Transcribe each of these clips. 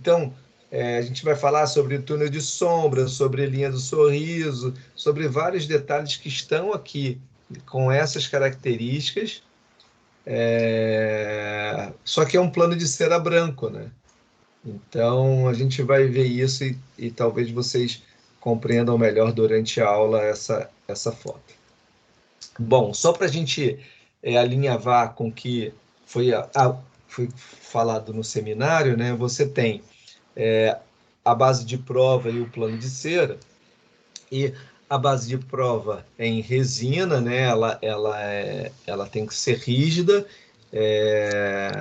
Então, a gente vai falar sobre o túnel de sombra, sobre a linha do sorriso, sobre vários detalhes que estão aqui com essas características, só que é um plano de cera branco, né? Então, a gente vai ver isso e talvez vocês compreendam melhor durante a aula essa foto. Bom, só para a gente alinhavar com o que foi falado no seminário, né? Você tem a base de prova e o plano de cera, e a base de prova é em resina, né? Ela tem que ser rígida,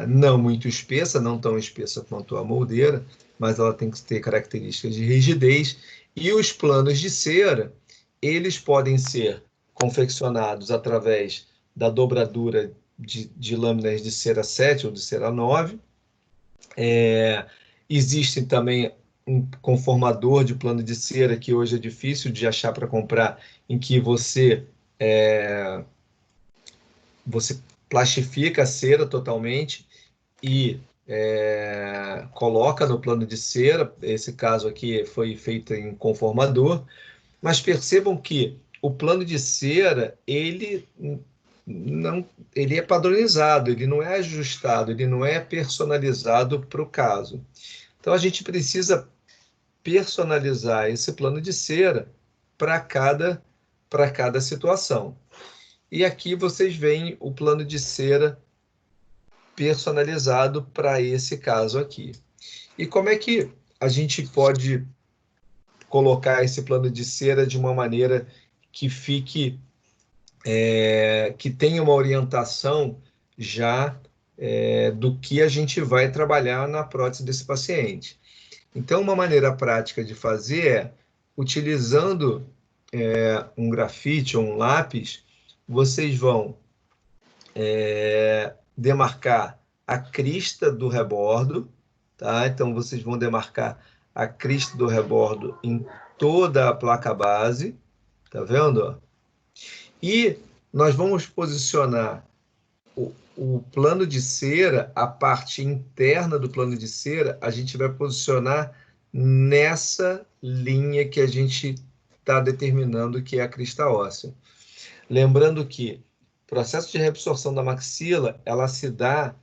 não muito espessa, não tão espessa quanto a moldeira, mas ela tem que ter características de rigidez. E os planos de cera, eles podem ser confeccionados através da dobradura de lâminas de cera 7 ou de cera 9. Existe também um conformador de plano de cera que hoje é difícil de achar para comprar, em que você plastifica a cera totalmente e coloca no plano de cera. Esse caso aqui foi feito em conformador, mas percebam que o plano de cera, ele é padronizado, ele não é ajustado, ele não é personalizado para o caso. Então, a gente precisa personalizar esse plano de cera para cada situação. E aqui vocês veem o plano de cera personalizado para esse caso aqui. E como é que a gente pode colocar esse plano de cera de uma maneira que fique, que tenha uma orientação já do que a gente vai trabalhar na prótese desse paciente? Então, uma maneira prática de fazer é, utilizando um grafite ou um lápis, vocês vão demarcar a crista do rebordo, tá? Então, vocês vão demarcar a crista do rebordo em toda a placa base, tá vendo? E nós vamos posicionar o plano de cera, a parte interna do plano de cera, a gente vai posicionar nessa linha que a gente está determinando que é a crista óssea. Lembrando que o processo de reabsorção da maxila, ela se dá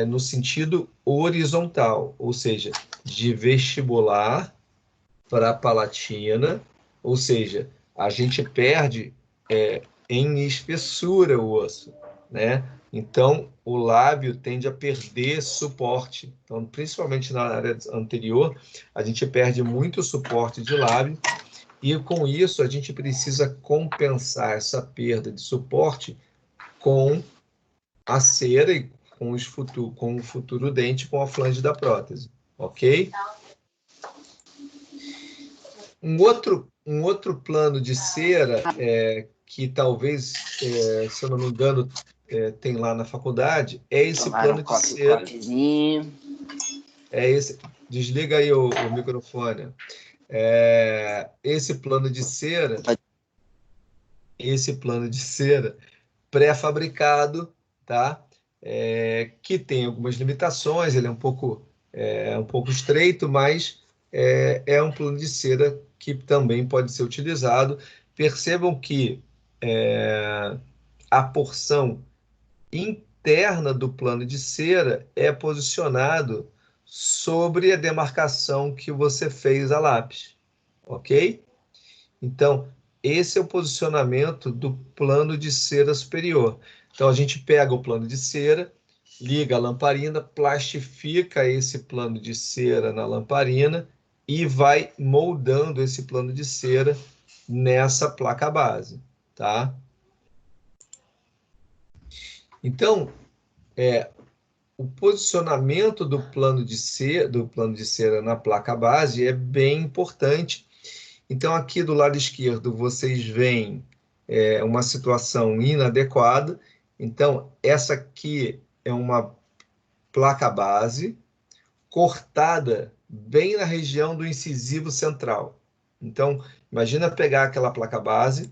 no sentido horizontal, ou seja, de vestibular para a palatina, ou seja, a gente perde em espessura o osso, né? Então, o lábio tende a perder suporte. Então, principalmente na área anterior, a gente perde muito suporte de lábio, e com isso a gente precisa compensar essa perda de suporte com a cera e com o futuro dente, com a flange da prótese, ok? Um outro plano de cera que talvez, se eu não me engano, tem lá na faculdade, é esse plano de cera. Desliga aí o microfone. Esse plano de cera pré-fabricado, tá? Que tem algumas limitações, ele é um pouco estreito, mas é um plano de cera que também pode ser utilizado. Percebam que a porção interna do plano de cera é posicionado sobre a demarcação que você fez a lápis, ok? Então, esse é o posicionamento do plano de cera superior. Então, a gente pega o plano de cera, liga a lamparina, plastifica esse plano de cera na lamparina e vai moldando esse plano de cera nessa placa base, tá? Então, o posicionamento do plano de cera na placa base é bem importante. Então, aqui do lado esquerdo, vocês veem uma situação inadequada. Então, essa aqui é uma placa base cortada bem na região do incisivo central. Então, imagina pegar aquela placa base,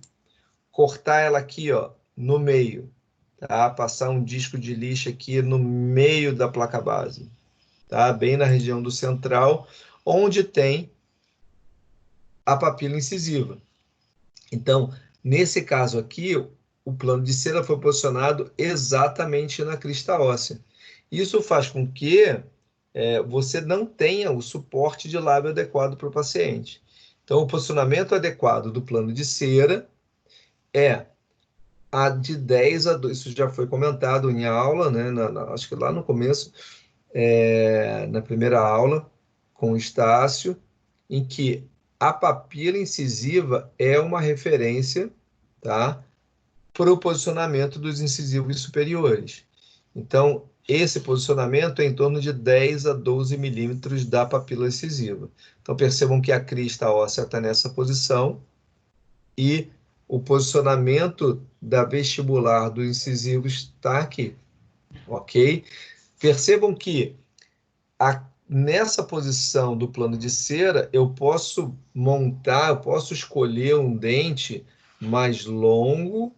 cortar ela aqui, ó, no meio, tá? Passar um disco de lixa aqui no meio da placa base. tá? Bem na região do central, onde tem a papila incisiva. Então, nesse caso aqui, o plano de cera foi posicionado exatamente na crista óssea. Isso faz com que você não tenha o suporte de lábio adequado para o paciente. Então, o posicionamento adequado do plano de cera é a de 10 a 2. Isso já foi comentado em aula, né? Acho que lá no começo, na primeira aula, com o Estácio, em que a papila incisiva é uma referência, tá? Para o posicionamento dos incisivos superiores. Então, esse posicionamento é em torno de 10 a 12 milímetros da papila incisiva. Então, percebam que a crista óssea está nessa posição e o posicionamento da vestibular do incisivo está aqui, ok? Percebam que nessa posição do plano de cera, eu posso montar, eu posso escolher um dente mais longo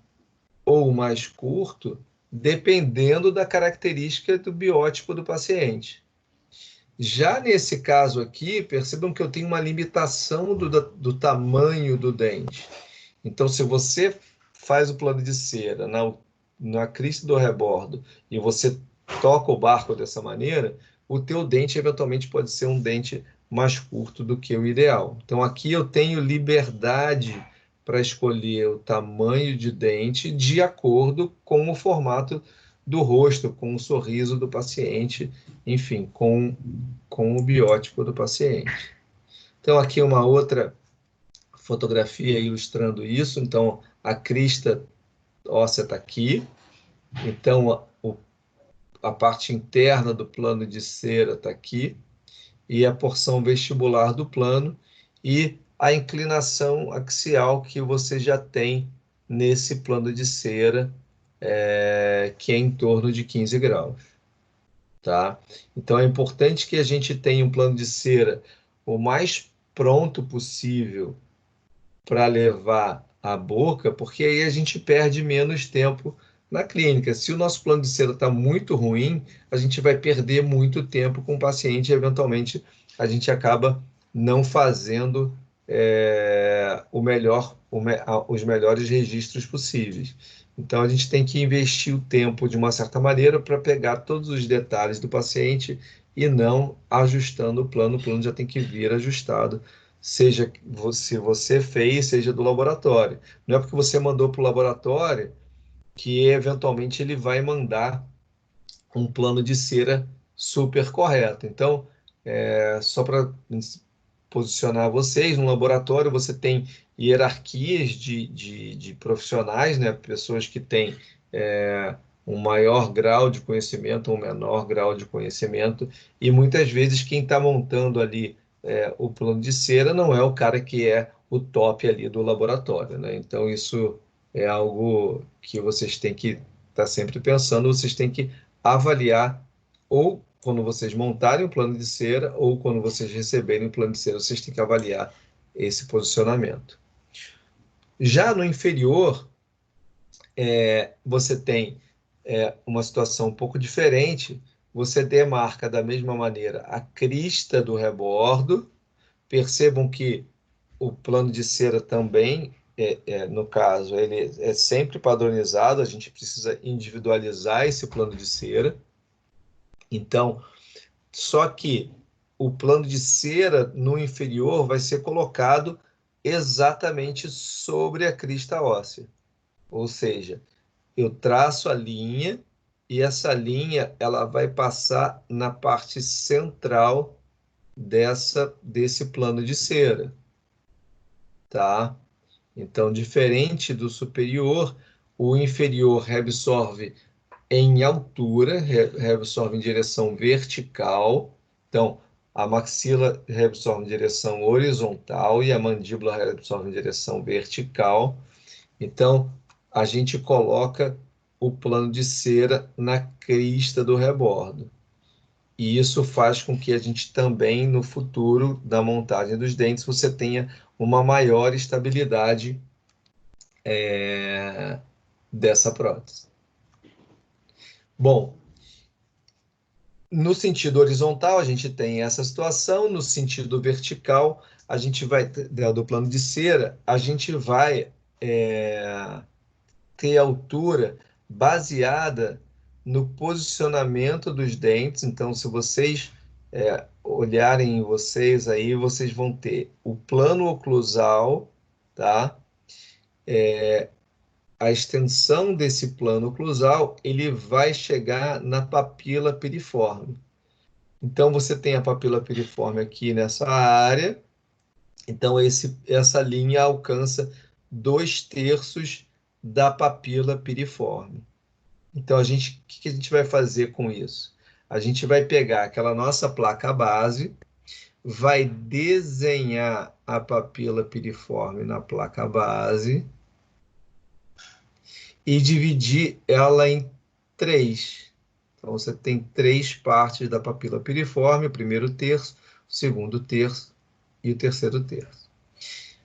ou mais curto, dependendo da característica do biótipo do paciente. Já nesse caso aqui, percebam que eu tenho uma limitação do tamanho do dente. Então, se você faz o plano de cera na crista do rebordo e você toca o barco dessa maneira, o teu dente eventualmente pode ser um dente mais curto do que o ideal. Então, aqui eu tenho liberdade para escolher o tamanho de dente de acordo com o formato do rosto, com o sorriso do paciente, enfim, com o biótipo do paciente. Então, aqui uma outra fotografia ilustrando isso. Então, a crista óssea está aqui. Então, a parte interna do plano de cera está aqui. E a porção vestibular do plano. E a inclinação axial que você já tem nesse plano de cera, que é em torno de 15 graus. Tá? Então, é importante que a gente tenha um plano de cera o mais pronto possível para levar à boca, porque aí a gente perde menos tempo na clínica. Se o nosso plano de cera está muito ruim, a gente vai perder muito tempo com o paciente e, eventualmente, a gente acaba não fazendo os melhores registros possíveis. Então, a gente tem que investir o tempo de uma certa maneira para pegar todos os detalhes do paciente e não ajustando o plano. O plano já tem que vir ajustado, seja você fez, seja do laboratório. Não é porque você mandou para o laboratório que eventualmente ele vai mandar um plano de cera super correto. Então, só para posicionar vocês, no laboratório você tem hierarquias de profissionais, né? Pessoas que têm um maior grau de conhecimento, um menor grau de conhecimento, e muitas vezes quem está montando ali o plano de cera não é o cara que é o top ali do laboratório, né? Então isso é algo que vocês têm que estar sempre pensando, vocês têm que avaliar, ou quando vocês montarem o plano de cera, ou quando vocês receberem o plano de cera, vocês têm que avaliar esse posicionamento. Já no inferior, você tem uma situação um pouco diferente. Você demarca da mesma maneira a crista do rebordo. Percebam que o plano de cera também, no caso, ele é sempre padronizado, a gente precisa individualizar esse plano de cera. Então, só que o plano de cera no inferior vai ser colocado exatamente sobre a crista óssea. Ou seja, eu traço a linha e essa linha ela vai passar na parte central desse plano de cera, tá? Então, diferente do superior, o inferior reabsorve em altura, reabsorve em direção vertical. Então, a maxila reabsorve em direção horizontal e a mandíbula reabsorve em direção vertical. Então, a gente coloca o plano de cera na crista do rebordo. E isso faz com que a gente também, no futuro da montagem dos dentes, você tenha uma maior estabilidade dessa prótese. Bom, No sentido horizontal, a gente tem essa situação, no sentido vertical, a gente vai, do plano de cera, a gente vai ter altura baseada no posicionamento dos dentes. Então, se vocês olharem em vocês aí, vocês vão ter o plano oclusal, tá? A extensão desse plano oclusal, ele vai chegar na papila piriforme. Então, você tem a papila piriforme aqui nessa área. Então, essa linha alcança 2/3 da papila piriforme. Então, o que a gente vai fazer com isso? A gente vai pegar aquela nossa placa base, vai desenhar a papila piriforme na placa base e dividir ela em três. Então, você tem três partes da papila piriforme: o primeiro terço, o segundo terço e o terceiro terço.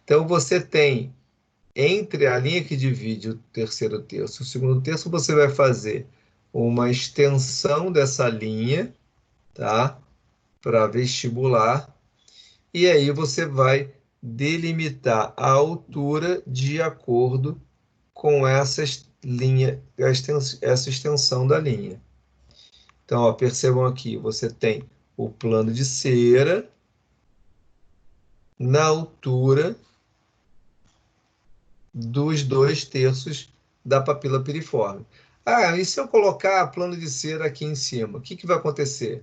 Então, você tem, entre a linha que divide o terceiro terço e o segundo terço, você vai fazer uma extensão dessa linha, tá? Para vestibular, e aí você vai delimitar a altura de acordo com essa linha, essa extensão da linha. Então, ó, percebam aqui, você tem o plano de cera na altura dos 2/3 da papila piriforme. Ah, e se eu colocar plano de cera aqui em cima, o que vai acontecer?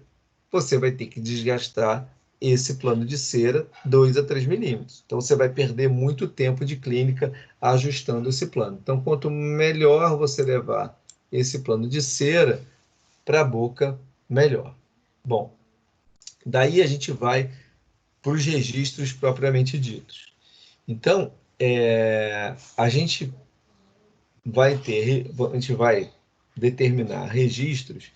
Você vai ter que desgastar esse plano de cera 2 a 3 milímetros. Então, você vai perder muito tempo de clínica ajustando esse plano. Então, quanto melhor você levar esse plano de cera para a boca, melhor. Bom, daí a gente vai para os registros propriamente ditos. Então, a gente a gente vai determinar registros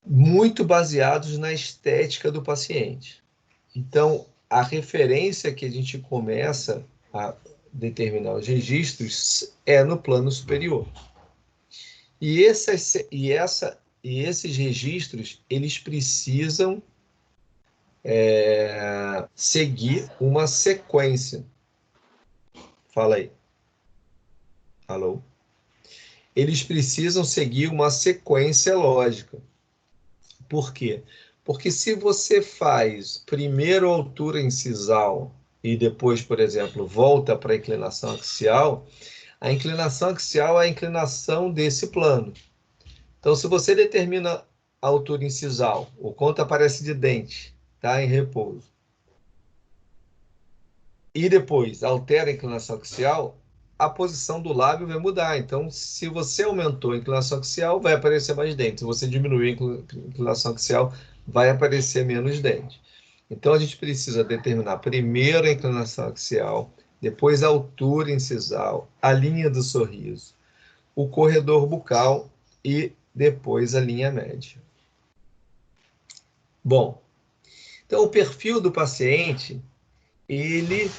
muito baseados na estética do paciente. Então, a referência que a gente começa a determinar os registros é no plano superior. E esses registros, eles precisam seguir uma sequência. Fala aí. Alô? Eles precisam seguir uma sequência lógica. Por quê? Porque se você faz primeiro a altura incisal e depois, por exemplo, volta para a inclinação axial é a inclinação desse plano. Então, se você determina a altura incisal, o quanto aparece de dente, tá, em repouso, e depois altera a inclinação axial, a posição do lábio vai mudar. Então, se você aumentou a inclinação axial, vai aparecer mais dente. Se você diminuir a inclinação axial, vai aparecer menos dente. Então, a gente precisa determinar primeiro a inclinação axial, depois a altura incisal, a linha do sorriso, o corredor bucal e depois a linha média. Bom, então o perfil do paciente, ele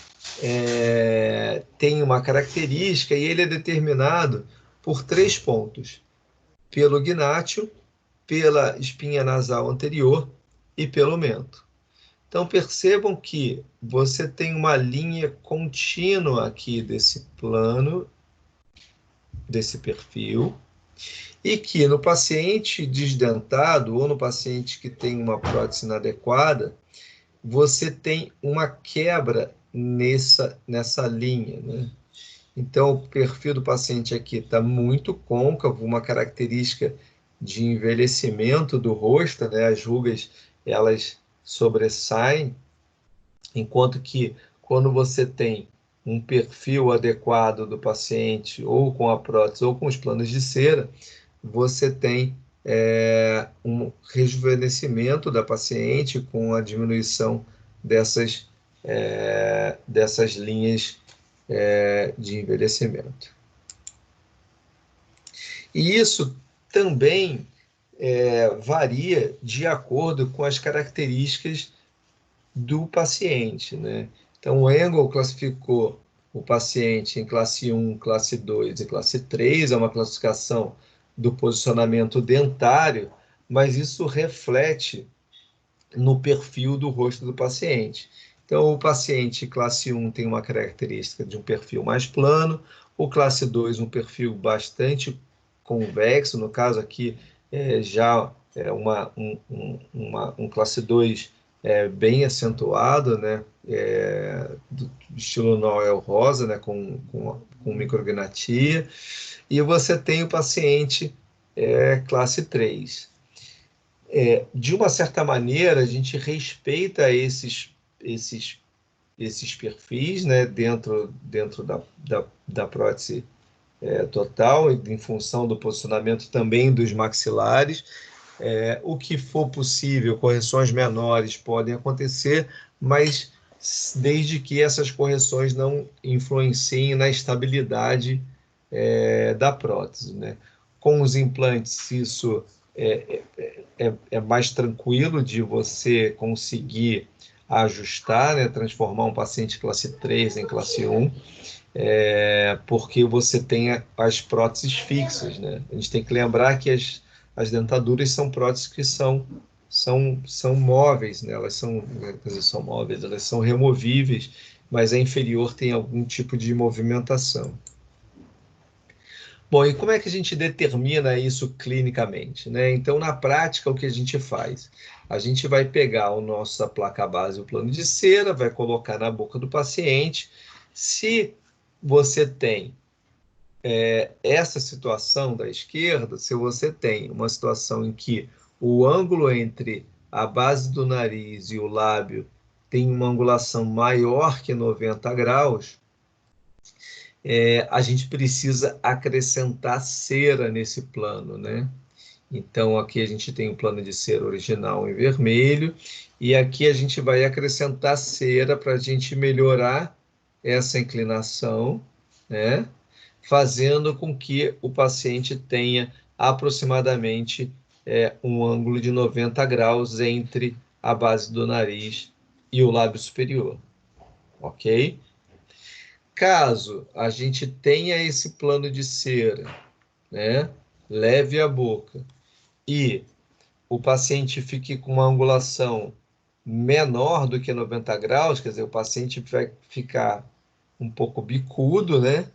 tem uma característica e ele é determinado por 3 pontos: pelo gnátio, pela espinha nasal anterior e pelo mento. Então percebam que você tem uma linha contínua aqui desse plano, desse perfil, e que no paciente desdentado ou no paciente que tem uma prótese inadequada, você tem uma quebra nessa linha, né? Então, o perfil do paciente aqui está muito côncavo, uma característica de envelhecimento do rosto, né? As rugas, elas sobressaem, enquanto que quando você tem um perfil adequado do paciente, ou com a prótese, ou com os planos de cera, você tem um rejuvenescimento da paciente com a diminuição dessas linhas de envelhecimento. E isso também varia de acordo com as características do paciente, né? Então, o Engel classificou o paciente em classe 1, classe 2 e classe 3, é uma classificação do posicionamento dentário, mas isso reflete no perfil do rosto do paciente. Então, o paciente classe 1 tem uma característica de um perfil mais plano, o classe 2 um perfil bastante convexo, no caso aqui já é um classe 2 bem acentuado, né? Do estilo Noel rosa, né? Com micrognatia, e você tem o paciente classe 3. De uma certa maneira, a gente respeita esses perfis, né, dentro da prótese total, em função do posicionamento também dos maxilares. O que for possível, correções menores podem acontecer, mas desde que essas correções não influenciem na estabilidade da prótese, né? Com os implantes, isso é mais tranquilo de você conseguir ajustar, né? Transformar um paciente classe 3 em classe 1, porque você tem as próteses fixas, né? A gente tem que lembrar que as dentaduras são próteses que são móveis, né? Elas são, quer dizer, são móveis, elas são removíveis, mas a inferior tem algum tipo de movimentação. Bom, e como é que a gente determina isso clinicamente, né? Então, na prática, o que a gente faz? A gente vai pegar a nossa placa base, o plano de cera, vai colocar na boca do paciente. Se você tem essa situação da esquerda, se você tem uma situação em que o ângulo entre a base do nariz e o lábio tem uma angulação maior que 90 graus, a gente precisa acrescentar cera nesse plano, né? Então, aqui a gente tem o plano de cera original em vermelho, e aqui a gente vai acrescentar cera para a gente melhorar essa inclinação, né? Fazendo com que o paciente tenha aproximadamente um ângulo de 90 graus entre a base do nariz e o lábio superior, ok? Caso a gente tenha esse plano de cera, né, leve a boca, e o paciente fique com uma angulação menor do que 90 graus, quer dizer, o paciente vai ficar um pouco bicudo, né?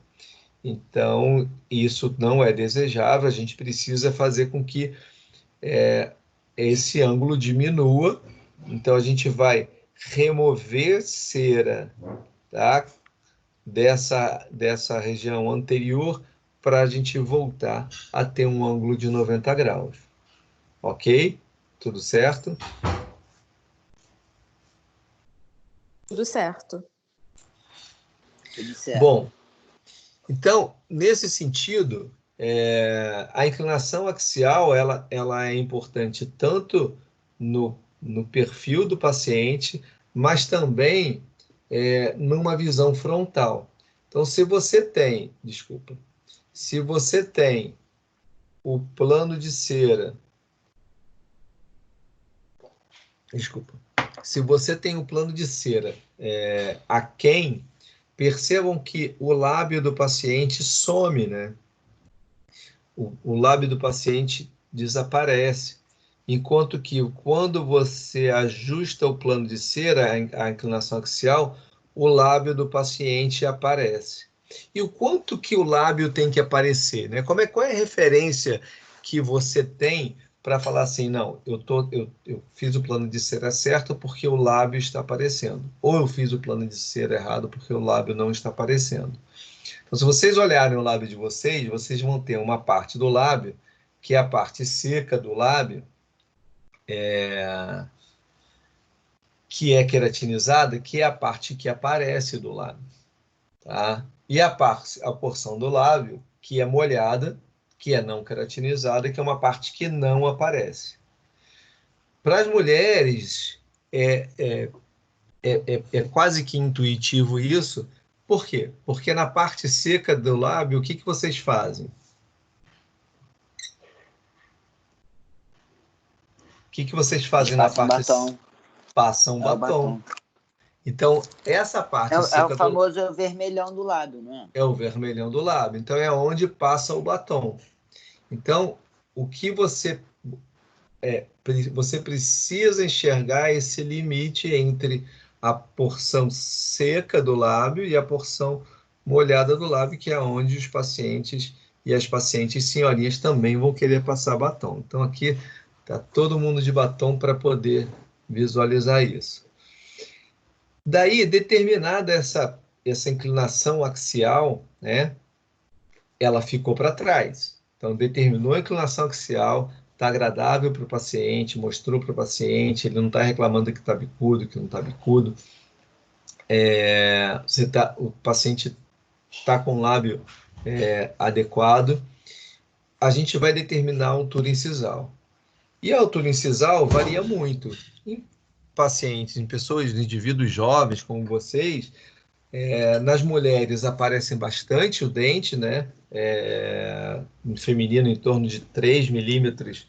Então, isso não é desejável, a gente precisa fazer com que esse ângulo diminua. Então, a gente vai remover cera, tá? Dessa região anterior para a gente voltar a ter um ângulo de 90 graus. Ok? Tudo certo? Tudo certo. Tudo certo. Bom, então, nesse sentido, a inclinação axial ela é importante tanto no perfil do paciente, mas também numa visão frontal. Então, se você tem o plano de cera, se você tem o plano de cera aquém, percebam que o lábio do paciente some, né? O lábio do paciente desaparece. Enquanto que quando você ajusta o plano de cera, a inclinação axial, o lábio do paciente aparece. E o quanto que o lábio tem que aparecer, né? Qual é a referência que você tem para falar assim, não, eu fiz o plano de cera certo porque o lábio está aparecendo, ou eu fiz o plano de cera errado porque o lábio não está aparecendo. Então, se vocês olharem o lábio de vocês, vocês vão ter uma parte do lábio, que é a parte seca do lábio, que é queratinizada, que é a parte que aparece do lábio. Tá? E a porção do lábio, que é molhada, que é não queratinizada, que é uma parte que não aparece. Para as mulheres, é quase que intuitivo isso. Por quê? Porque na parte seca do lábio, o que vocês fazem? O que vocês fazem na parte batom. Passam batom. Então, essa parte É seca o famoso vermelhão do lado, né? é o vermelhão do lábio. Então, é onde passa o batom. Então, o que você você precisa enxergar esse limite entre a porção seca do lábio e a porção molhada do lábio, que é onde os pacientes e as pacientes senhorinhas também vão querer passar batom. Então, aqui está todo mundo de batom para poder visualizar isso. Daí, determinada essa inclinação axial, né, ela ficou para trás. Então, determinou a inclinação axial, está agradável para o paciente, mostrou para o paciente, ele não está reclamando que está bicudo, que não está bicudo. O paciente está com o lábio adequado. A gente vai determinar a altura incisal. E a altura incisal varia muito. Em pacientes, em pessoas, em indivíduos jovens como vocês, nas mulheres aparecem bastante o dente, né? No feminino em torno de 3 milímetros,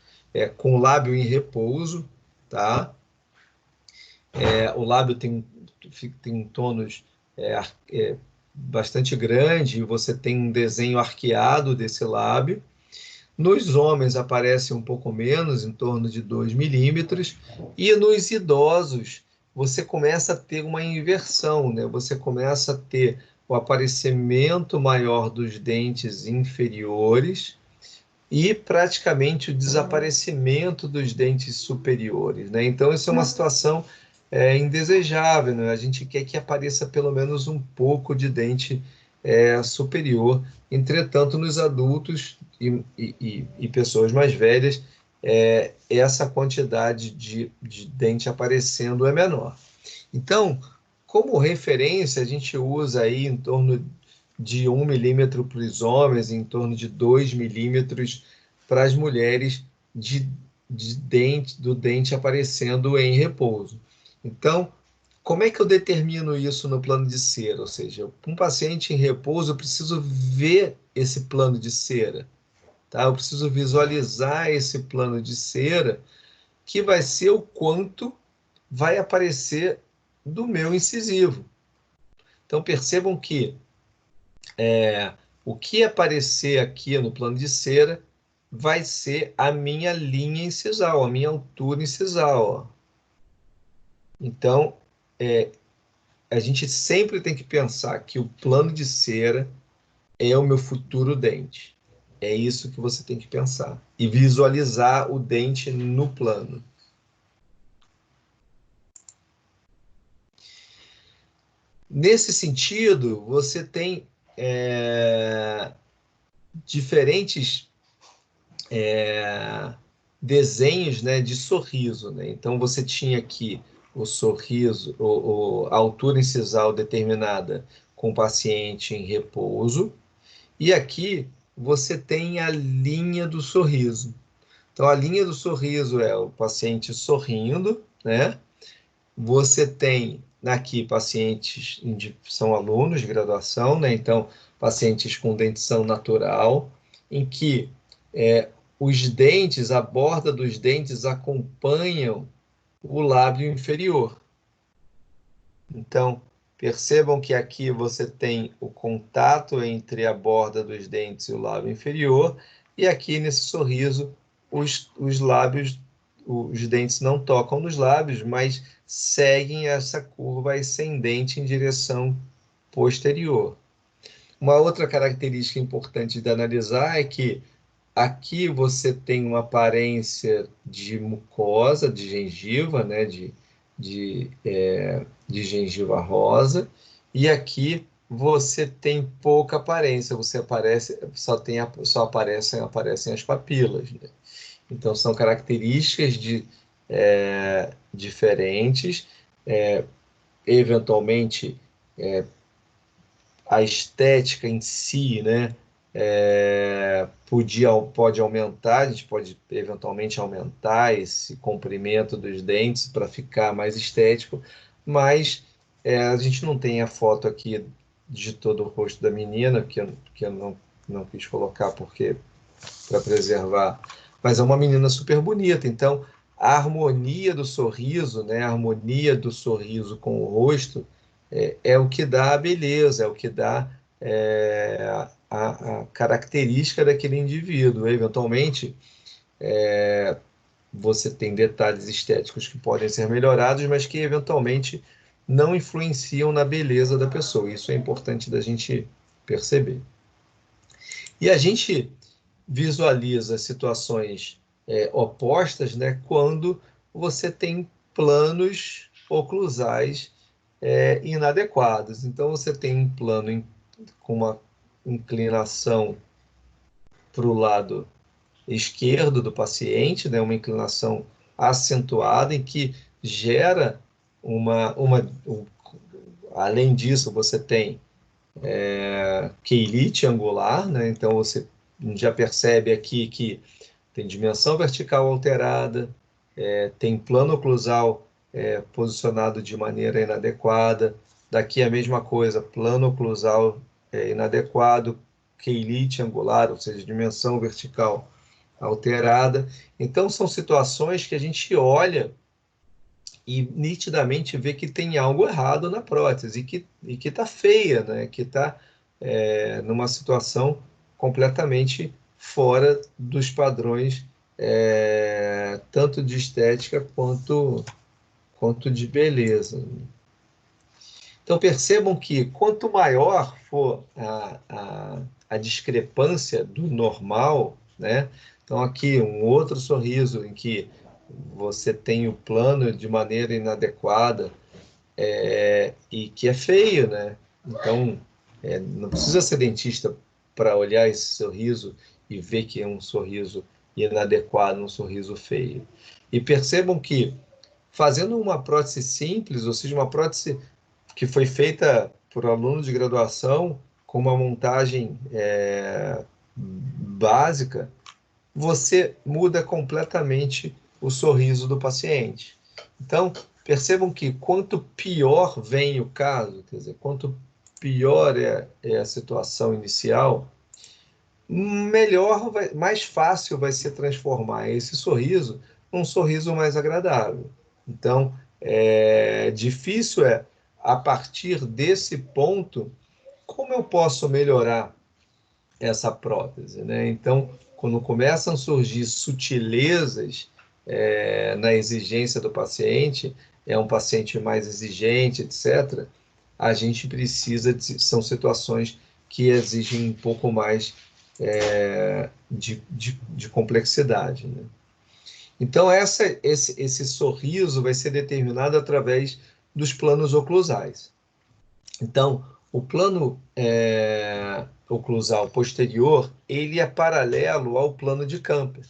com o lábio em repouso, tá? O lábio tem tônus bastante grande, e você tem um desenho arqueado desse lábio. Nos homens aparece um pouco menos, em torno de 2 milímetros, e nos idosos você começa a ter uma inversão, né? Você começa a ter o aparecimento maior dos dentes inferiores e praticamente o desaparecimento dos dentes superiores, né? Então, isso é uma situação indesejável, né? A gente quer que apareça pelo menos um pouco de dente superior. Entretanto, nos adultos e pessoas mais velhas, essa quantidade de dente aparecendo é menor. Então, como referência, a gente usa aí em torno de 1 milímetro para os homens, em torno de 2 milímetros para as mulheres do dente aparecendo em repouso. Então, como é que eu determino isso no plano de cera? Ou seja, um paciente em repouso, eu preciso ver esse plano de cera, tá? Eu preciso visualizar esse plano de cera, que vai ser o quanto vai aparecer do meu incisivo. Então, percebam que o que aparecer aqui no plano de cera vai ser a minha linha incisal, a minha altura incisal. Ó. Então, a gente sempre tem que pensar que o plano de cera é o meu futuro dente. É isso que você tem que pensar. E visualizar o dente no plano. Nesse sentido, você tem diferentes desenhos, né, de sorriso. Né? Então, você tinha aqui o sorriso, a altura incisal determinada com o paciente em repouso. E aqui você tem a linha do sorriso. Então, a linha do sorriso é o paciente sorrindo, né? Você tem aqui pacientes são alunos de graduação, né? Então, pacientes com dentição natural, em que os dentes, a borda dos dentes acompanham o lábio inferior. Então, percebam que aqui você tem o contato entre a borda dos dentes e o lábio inferior, e aqui nesse sorriso, os lábios, os dentes não tocam nos lábios, mas seguem essa curva ascendente em direção posterior. Uma outra característica importante de analisar é que aqui você tem uma aparência de mucosa, de gengiva, né, de gengiva rosa, e aqui você tem pouca aparência, só aparecem as papilas, né? Então são características diferentes, eventualmente a estética em si, né? Pode aumentar, a gente pode eventualmente aumentar esse comprimento dos dentes para ficar mais estético, mas a gente não tem a foto aqui de todo o rosto da menina, que eu não quis colocar porque para preservar, mas é uma menina super bonita, então a harmonia do sorriso, né, a harmonia do sorriso com o rosto é o que dá a beleza, é o que dá a característica daquele indivíduo. Eventualmente, você tem detalhes estéticos que podem ser melhorados, mas que eventualmente não influenciam na beleza da pessoa. Isso é importante da gente perceber. E a gente visualiza situações opostas, né, quando você tem planos oclusais inadequados. Então, você tem um plano com uma inclinação para o lado esquerdo do paciente, né, uma inclinação acentuada, em que gera além disso, você tem queilite angular, né, então você já percebe aqui que tem dimensão vertical alterada, tem plano oclusal posicionado de maneira inadequada, daqui a mesma coisa, plano oclusal inadequado, queilite angular, ou seja, dimensão vertical alterada. Então, são situações que a gente olha e nitidamente vê que tem algo errado na prótese e que está feia, né? Que está numa situação completamente fora dos padrões, tanto de estética quanto de beleza. Então percebam que quanto maior for a discrepância do normal, né? Então aqui um outro sorriso em que você tem o plano de maneira inadequada, e que é feio, né? Então não precisa ser dentista para olhar esse sorriso e ver que é um sorriso inadequado, um sorriso feio. E percebam que fazendo uma prótese simples, ou seja, uma prótese que foi feita por alunos de graduação com uma montagem básica, você muda completamente o sorriso do paciente. Então, percebam que quanto pior vem o caso, quer dizer, quanto pior é a situação inicial, melhor, mais fácil vai ser transformar esse sorriso num sorriso mais agradável. Então, difícil a partir desse ponto, como eu posso melhorar essa prótese, né? Então, quando começam a surgir sutilezas na exigência do paciente, é um paciente mais exigente, etc., a gente precisa são situações que exigem um pouco mais de complexidade, né? Então, esse sorriso vai ser determinado através dos planos oclusais. Então, o plano oclusal posterior, ele é paralelo ao plano de Camper.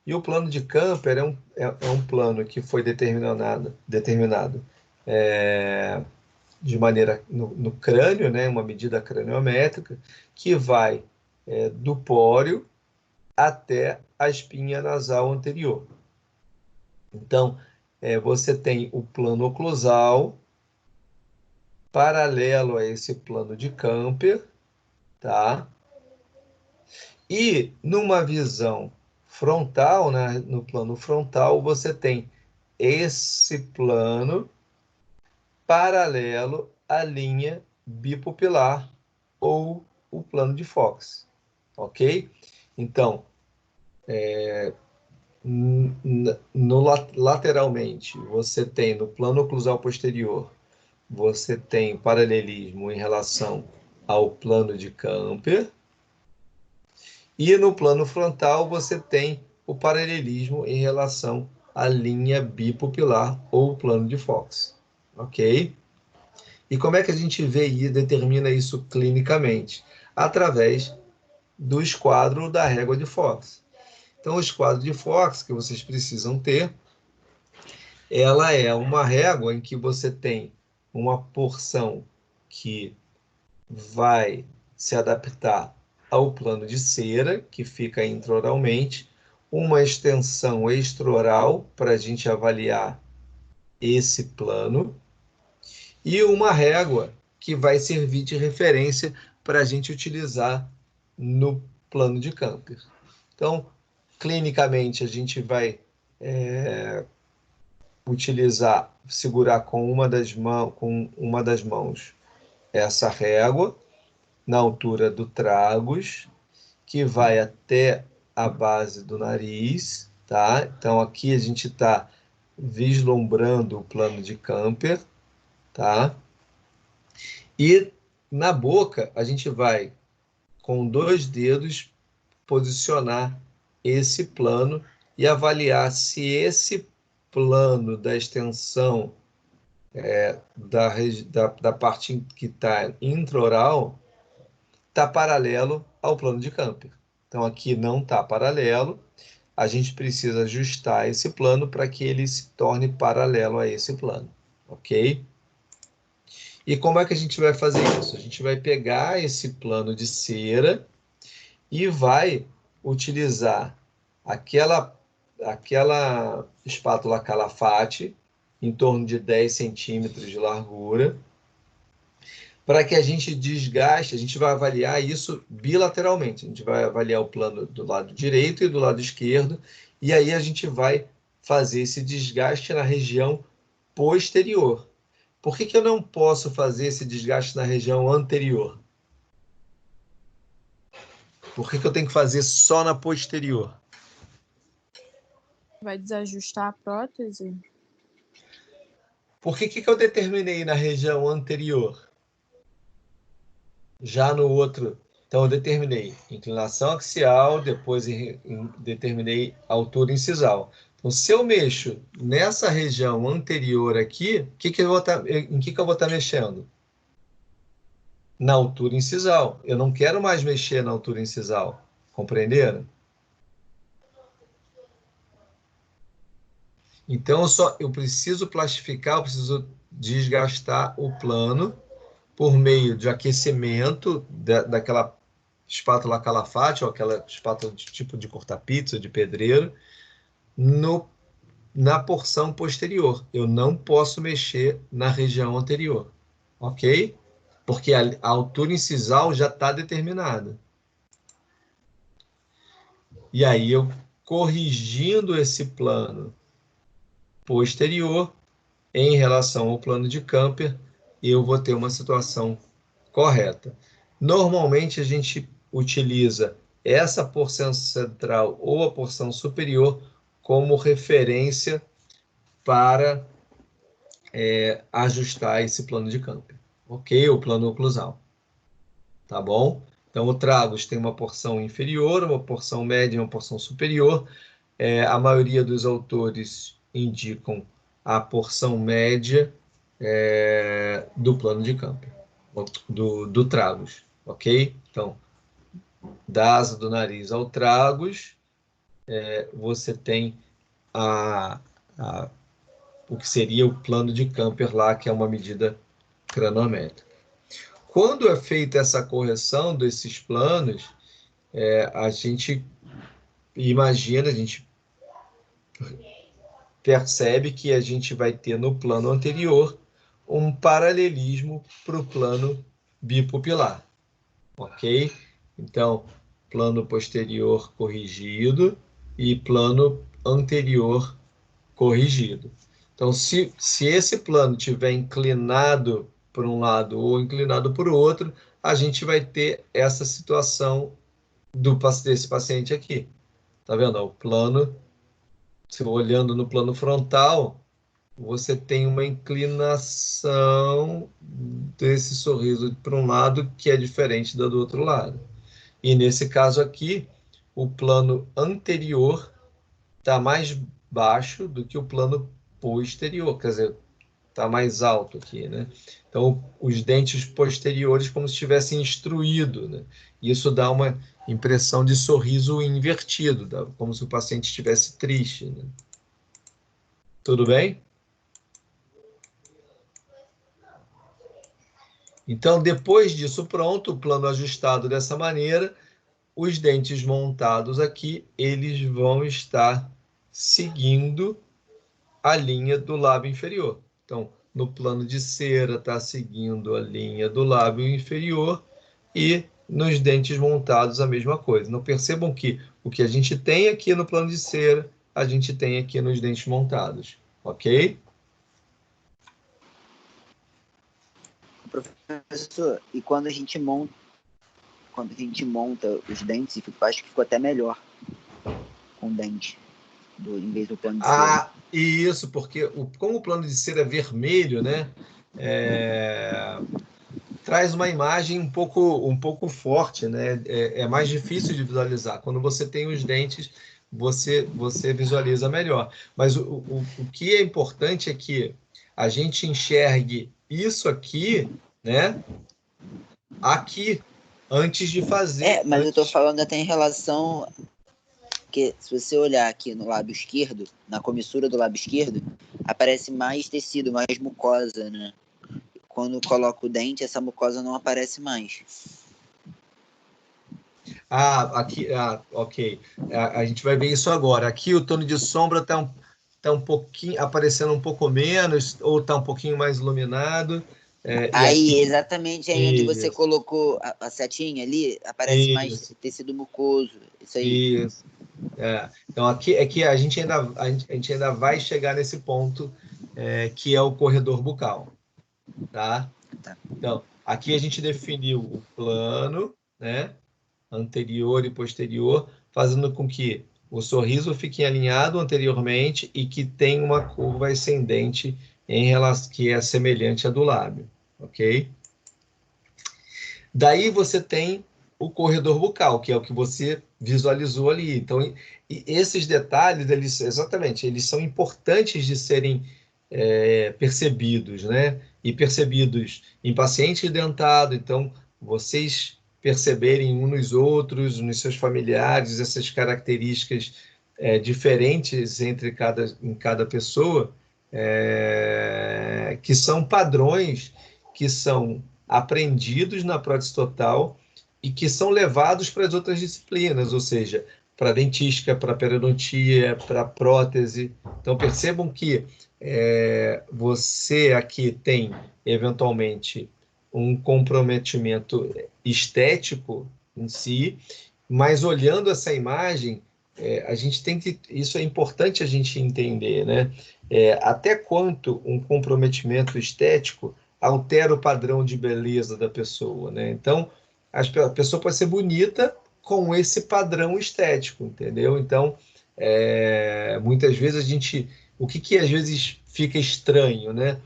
E o plano de Camper é um plano que foi determinado de maneira no crânio, né, uma medida craniométrica, que vai do póreo até a espinha nasal anterior. Então, você tem o plano oclusal paralelo a esse plano de Camper, tá? E numa visão frontal, né, no plano frontal, você tem esse plano paralelo à linha bipupilar ou o plano de Fox, ok? Então, lateralmente, você tem no plano oclusal posterior, você tem paralelismo em relação ao plano de Camper, e no plano frontal você tem o paralelismo em relação à linha bipupilar ou plano de Fox, ok? E como é que a gente vê e determina isso clinicamente? Através do esquadro da régua de Fox. Então, o esquadro de Fox que vocês precisam ter, ela é uma régua em que você tem uma porção que vai se adaptar ao plano de cera, que fica intraoralmente, uma extensão extraoral para a gente avaliar esse plano, e uma régua que vai servir de referência para a gente utilizar no plano de Camper. Então, clinicamente, a gente vai utilizar, segurar com uma das mãos essa régua na altura do tragus, que vai até a base do nariz, tá? Então, aqui a gente está vislumbrando o plano de Camper, tá? E na boca, a gente vai, com 2 dedos, posicionar esse plano e avaliar se esse plano da extensão da parte que está intraoral está paralelo ao plano de Camper. Então, aqui não está paralelo, a gente precisa ajustar esse plano para que ele se torne paralelo a esse plano, ok? E como é que a gente vai fazer isso? A gente vai pegar esse plano de cera e vai utilizar aquela espátula Calafate, em torno de 10 centímetros de largura, para que a gente desgaste, a gente vai avaliar isso bilateralmente. A gente vai avaliar o plano do lado direito e do lado esquerdo, e aí a gente vai fazer esse desgaste na região posterior. Por que eu não posso fazer esse desgaste na região anterior? Por que eu tenho que fazer só na posterior? Vai desajustar a prótese? Por que eu determinei na região anterior? Já no outro, então eu determinei inclinação axial, depois determinei altura incisal. Então, se eu mexo nessa região anterior aqui, em que eu vou estar mexendo? Na altura incisal. Eu não quero mais mexer na altura incisal. Compreenderam? Então, eu preciso plastificar, eu preciso desgastar o plano por meio de aquecimento daquela espátula Calafate, ou aquela espátula de tipo de cortar pizza, de pedreiro, na porção posterior. Eu não posso mexer na região anterior, ok? Porque a altura incisal já está determinada. E aí, eu corrigindo esse plano posterior em relação ao plano de Camper, eu vou ter uma situação correta. Normalmente, a gente utiliza essa porção central ou a porção superior como referência para ajustar esse plano de Camper, ok? O plano oclusal, tá bom? Então, o tragus tem uma porção inferior, uma porção média e uma porção superior. A maioria dos autores indicam a porção média do plano de Camper, do tragus, ok? Então, da asa do nariz ao tragus, você tem o que seria o plano de Camper lá, que é uma medida cranométrica. Quando é feita essa correção desses planos, a gente imagina, a gente percebe que a gente vai ter no plano anterior um paralelismo para o plano bipupilar, ok? Então, plano posterior corrigido e plano anterior corrigido. Então, se esse plano tiver inclinado por um lado ou inclinado por outro, a gente vai ter essa situação desse paciente aqui. Tá vendo? O plano, se olhando no plano frontal, você tem uma inclinação desse sorriso para um lado que é diferente do outro lado. E nesse caso aqui, o plano anterior está mais baixo do que o plano posterior, quer dizer, está mais alto aqui, né? Então, os dentes posteriores como se tivessem instruído, né? Isso dá uma impressão de sorriso invertido, como se o paciente estivesse triste, né? Tudo bem? Então, depois disso pronto, o plano ajustado dessa maneira, os dentes montados aqui, eles vão estar seguindo a linha do lábio inferior. Então, no plano de cera, está seguindo a linha do lábio inferior e nos dentes montados a mesma coisa. Não percebam que o que a gente tem aqui no plano de cera, a gente tem aqui nos dentes montados, ok? Professor, e quando a gente monta os dentes, acho que ficou até melhor com o dente. em vez do plano de cera. Isso, porque como o plano de cera é vermelho, né? Traz uma imagem um pouco forte, né? É mais difícil de visualizar. Quando você tem os dentes, você visualiza melhor. Mas o que é importante é que a gente enxergue isso aqui, né? Aqui, antes de fazer. Mas eu tô falando até em relação que, se você olhar aqui no lábio esquerdo, na comissura do lábio esquerdo, aparece mais tecido, mais mucosa, né? Quando coloca o dente, essa mucosa não aparece mais. Aqui, ok. A gente vai ver isso agora. Aqui o tom de sombra tá um pouquinho, aparecendo um pouco menos, ou está um pouquinho mais iluminado. E Aí, aqui, exatamente aí onde você isso, colocou a setinha ali, aparece mais isso, tecido mucoso. Isso aí. isso. Então aqui é que a gente ainda vai chegar nesse ponto, que é o corredor bucal, tá? Tá. Então, aqui a gente definiu o plano, né? Anterior e posterior, fazendo com que o sorriso fique alinhado anteriormente e que tenha uma curva ascendente em relação que é semelhante à do lábio, ok? Daí você tem o corredor bucal, que é o que você visualizou ali. Então, e esses detalhes, eles são importantes de serem percebidos, né? E percebidos em paciente dentado. Então, vocês perceberem uns nos outros, nos seus familiares, essas características diferentes em cada pessoa, que são padrões que são aprendidos na prótese total e que são levados para as outras disciplinas, ou seja, para dentística, para periodontia, para prótese. Então, percebam que você aqui tem, eventualmente, um comprometimento estético em si, mas olhando essa imagem, a gente tem que. Isso é importante a gente entender, né? Até quanto um comprometimento estético altera o padrão de beleza da pessoa, né? Então, a pessoa pode ser bonita com esse padrão estético, entendeu? Então, muitas vezes o que às vezes fica estranho, né?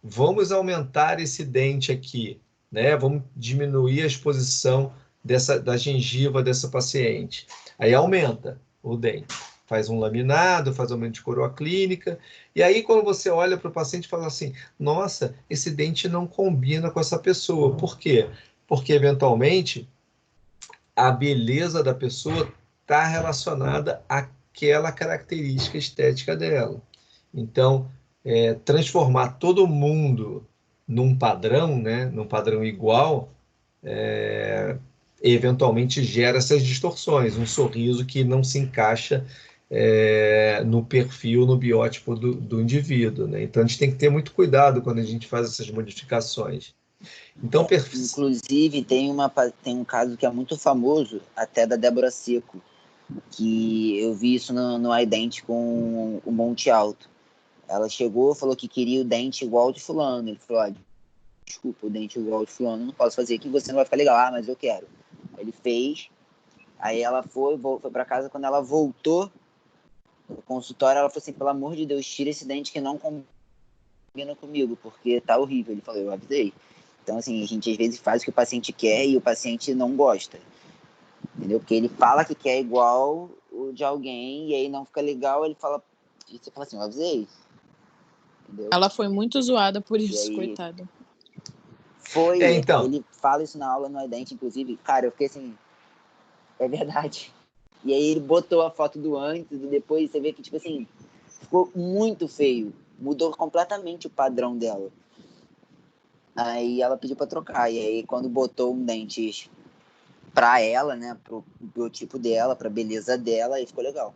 Vamos aumentar esse dente aqui, né? Vamos diminuir a exposição da gengiva dessa paciente. Aí aumenta o dente, faz um laminado, faz aumento de coroa clínica, e aí quando você olha para o paciente e fala assim, nossa, esse dente não combina com essa pessoa. Por quê? Porque, eventualmente, a beleza da pessoa está relacionada àquela característica estética dela. Então, transformar todo mundo num padrão, né, num padrão igual, eventualmente gera essas distorções, um sorriso que não se encaixa no perfil, no biótipo do indivíduo, né? Então, a gente tem que ter muito cuidado quando a gente faz essas modificações. Então, inclusive, tem um caso que é muito famoso, até da Débora Seco, que eu vi isso no iDente com o Monte Alto. Ela chegou, falou que queria o dente igual de fulano. Ele falou, desculpa, o dente igual de fulano não posso fazer aqui, você não vai ficar legal. Mas eu quero. Aí ele fez, aí ela foi para casa. Quando ela voltou no consultório, ela falou assim, pelo amor de Deus, tira esse dente que não combina comigo, porque tá horrível. Ele falou, eu avisei. Então, assim, a gente às vezes faz o que o paciente quer e o paciente não gosta. Entendeu? Porque ele fala que quer igual o de alguém e aí não fica legal, ele fala... E você fala assim, eu avisei. Entendeu? Ela foi muito zoada por isso, aí, coitada. Foi, então, ele fala isso na aula no iDente, inclusive. Cara, eu fiquei assim, é verdade. E aí ele botou a foto do antes e depois, você vê que, tipo assim, ficou muito feio. Mudou completamente o padrão dela. Aí ela pediu pra trocar. E aí, quando botou um dente pra ela, né, pro biotipo dela, pra beleza dela, aí ficou legal.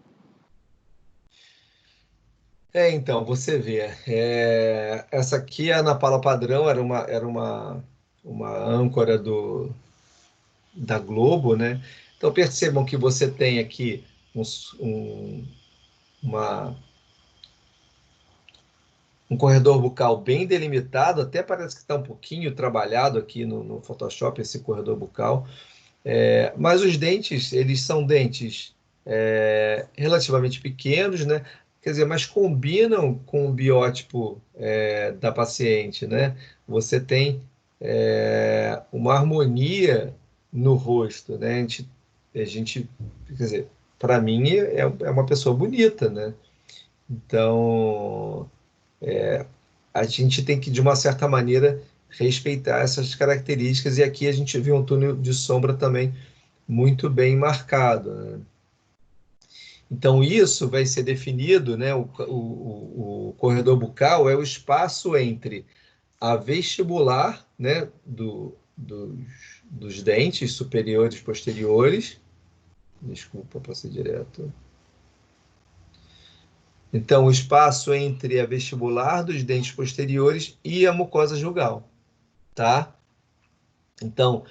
Então, você vê, essa aqui, a Ana Paula Padrão, era uma âncora da Globo, né? Então, percebam que você tem aqui uma, um corredor bucal bem delimitado, até parece que está um pouquinho trabalhado aqui no Photoshop, esse corredor bucal. Mas os dentes, eles são dentes relativamente pequenos, né? Quer dizer, mas combinam com o biótipo da paciente, né? Você tem uma harmonia no rosto, né? A gente, quer dizer, para mim é uma pessoa bonita, né? Então, a gente tem que, de uma certa maneira, respeitar essas características, e aqui a gente vê um túnel de sombra também muito bem marcado, né? Então, isso vai ser definido, né? O corredor bucal é o espaço entre a vestibular, né? Dos dentes superiores e posteriores. Desculpa, passei direto. Então, o espaço entre a vestibular dos dentes posteriores e a mucosa jugal, tá? Então,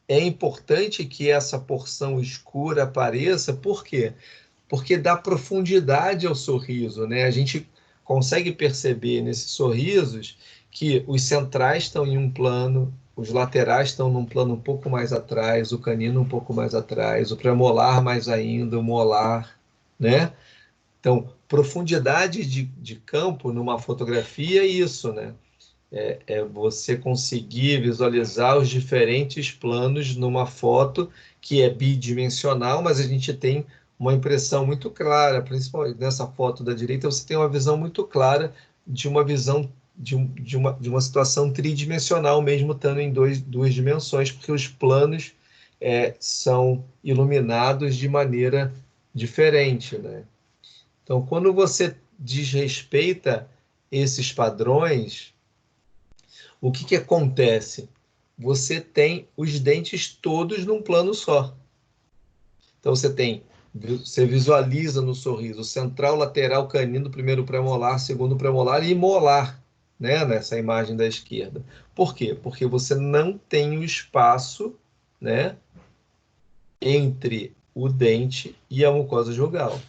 é importante que essa porção escura apareça, por quê? Porque dá profundidade ao sorriso, né? A gente consegue perceber nesses sorrisos que os centrais estão em um plano, os laterais estão num plano um pouco mais atrás, o canino um pouco mais atrás, o premolar mais ainda, o molar, né? Então, profundidade de campo numa fotografia é isso, né? É você conseguir visualizar os diferentes planos numa foto que é bidimensional, mas a gente tem uma impressão muito clara, principalmente nessa foto da direita, você tem uma visão muito clara de uma visão de uma situação tridimensional, mesmo estando em duas dimensões, porque os planos são iluminados de maneira diferente, né? Então, quando você desrespeita esses padrões, o que acontece? Você tem os dentes todos num plano só. Então você visualiza no sorriso central, lateral, canino, primeiro premolar, segundo premolar e molar, né, nessa imagem da esquerda. Por quê? Porque você não tem o espaço, né, entre o dente e a mucosa jugal.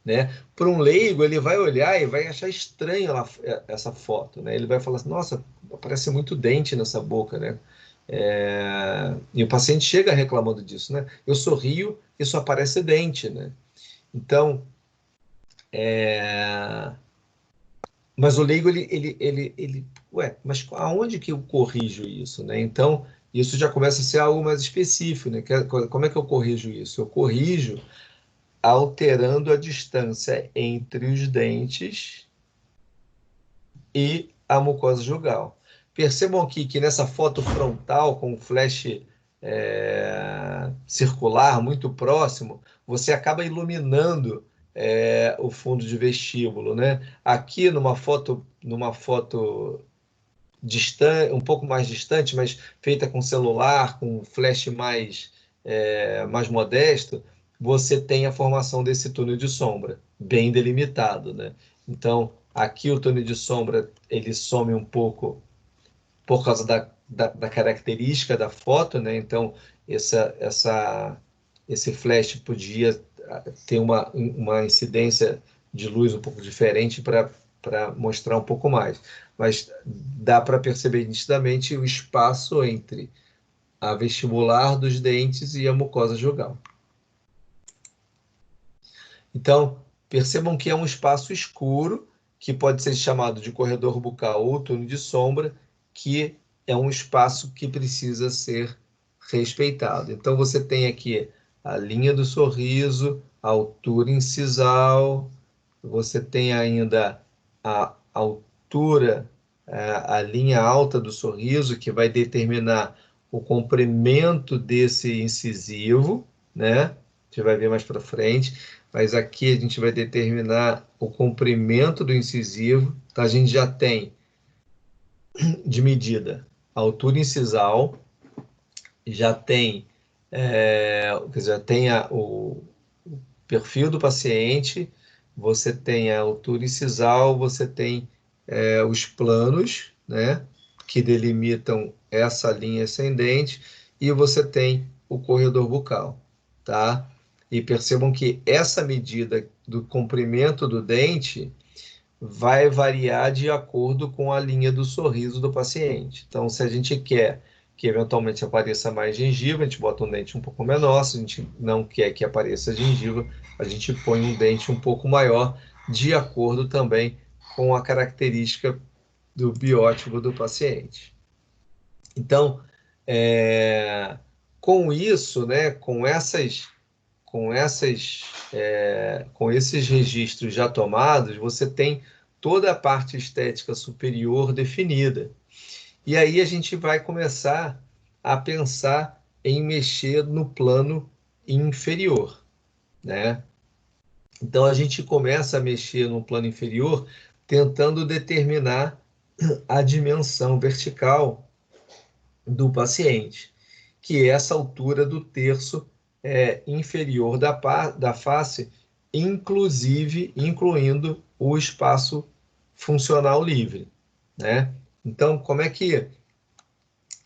Né? Para um leigo, ele vai olhar e vai achar estranho essa foto, né? Ele vai falar assim, nossa, parece muito dente nessa boca, né? E o paciente chega reclamando disso, né? Eu sorrio e só aparece dente, né? Então, mas o leigo, ué, mas aonde que eu corrijo isso, né? Então, isso já começa a ser algo mais específico, né? Como é que eu corrijo isso? Eu corrijo alterando a distância entre os dentes e a mucosa jugal. Percebam aqui que nessa foto frontal, com o flash circular muito próximo, você acaba iluminando o fundo de vestíbulo, né? Aqui numa foto distante, um pouco mais distante, mas feita com celular, com flash mais modesto, você tem a formação desse túnel de sombra, bem delimitado, né? Então, aqui o túnel de sombra, ele some um pouco por causa da característica da foto, né? Então, esse flash podia ter uma incidência de luz um pouco diferente para mostrar um pouco mais. Mas dá para perceber nitidamente o espaço entre a vestibular dos dentes e a mucosa jugal. Então, percebam que é um espaço escuro, que pode ser chamado de corredor bucal ou túnel de sombra, que é um espaço que precisa ser respeitado. Então, você tem aqui a linha do sorriso, a altura incisal, você tem ainda a altura, a linha alta do sorriso, que vai determinar o comprimento desse incisivo, né? A gente vai ver mais para frente, mas aqui a gente vai determinar o comprimento do incisivo. Então, a gente já tem de medida a altura incisal, já tem, quer dizer, já tem o perfil do paciente, você tem a altura incisal, você tem os planos, né, que delimitam essa linha ascendente, e você tem o corredor bucal, tá? E percebam que essa medida do comprimento do dente vai variar de acordo com a linha do sorriso do paciente. Então, se a gente quer que eventualmente apareça mais gengiva, a gente bota um dente um pouco menor. Se a gente não quer que apareça gengiva, a gente põe um dente um pouco maior, de acordo também com a característica do biótipo do paciente. Então, com isso, né, com esses registros já tomados, você tem toda a parte estética superior definida. E aí a gente vai começar a pensar em mexer no plano inferior, né? Então a gente começa a mexer no plano inferior, tentando determinar a dimensão vertical do paciente, que é essa altura do terço inferior da face, incluindo o espaço funcional livre, né? Então, como é que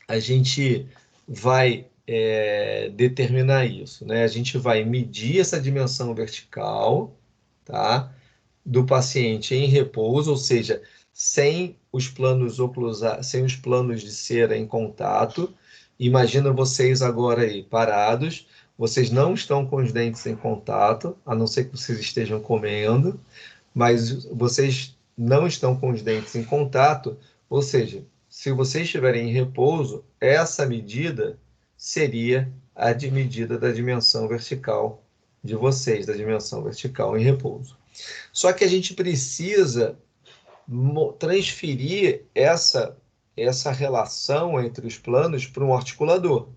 a gente vai determinar isso, né? A gente vai medir essa dimensão vertical, tá? Do paciente em repouso, ou seja, sem os planos oclusais, sem os planos de cera em contato. Imagina vocês agora aí parados, vocês não estão com os dentes em contato, a não ser que vocês estejam comendo, mas vocês não estão com os dentes em contato, ou seja, se vocês estiverem em repouso, essa medida seria a medida da dimensão vertical de vocês, da dimensão vertical em repouso. Só que a gente precisa transferir essa relação entre os planos para um articulador.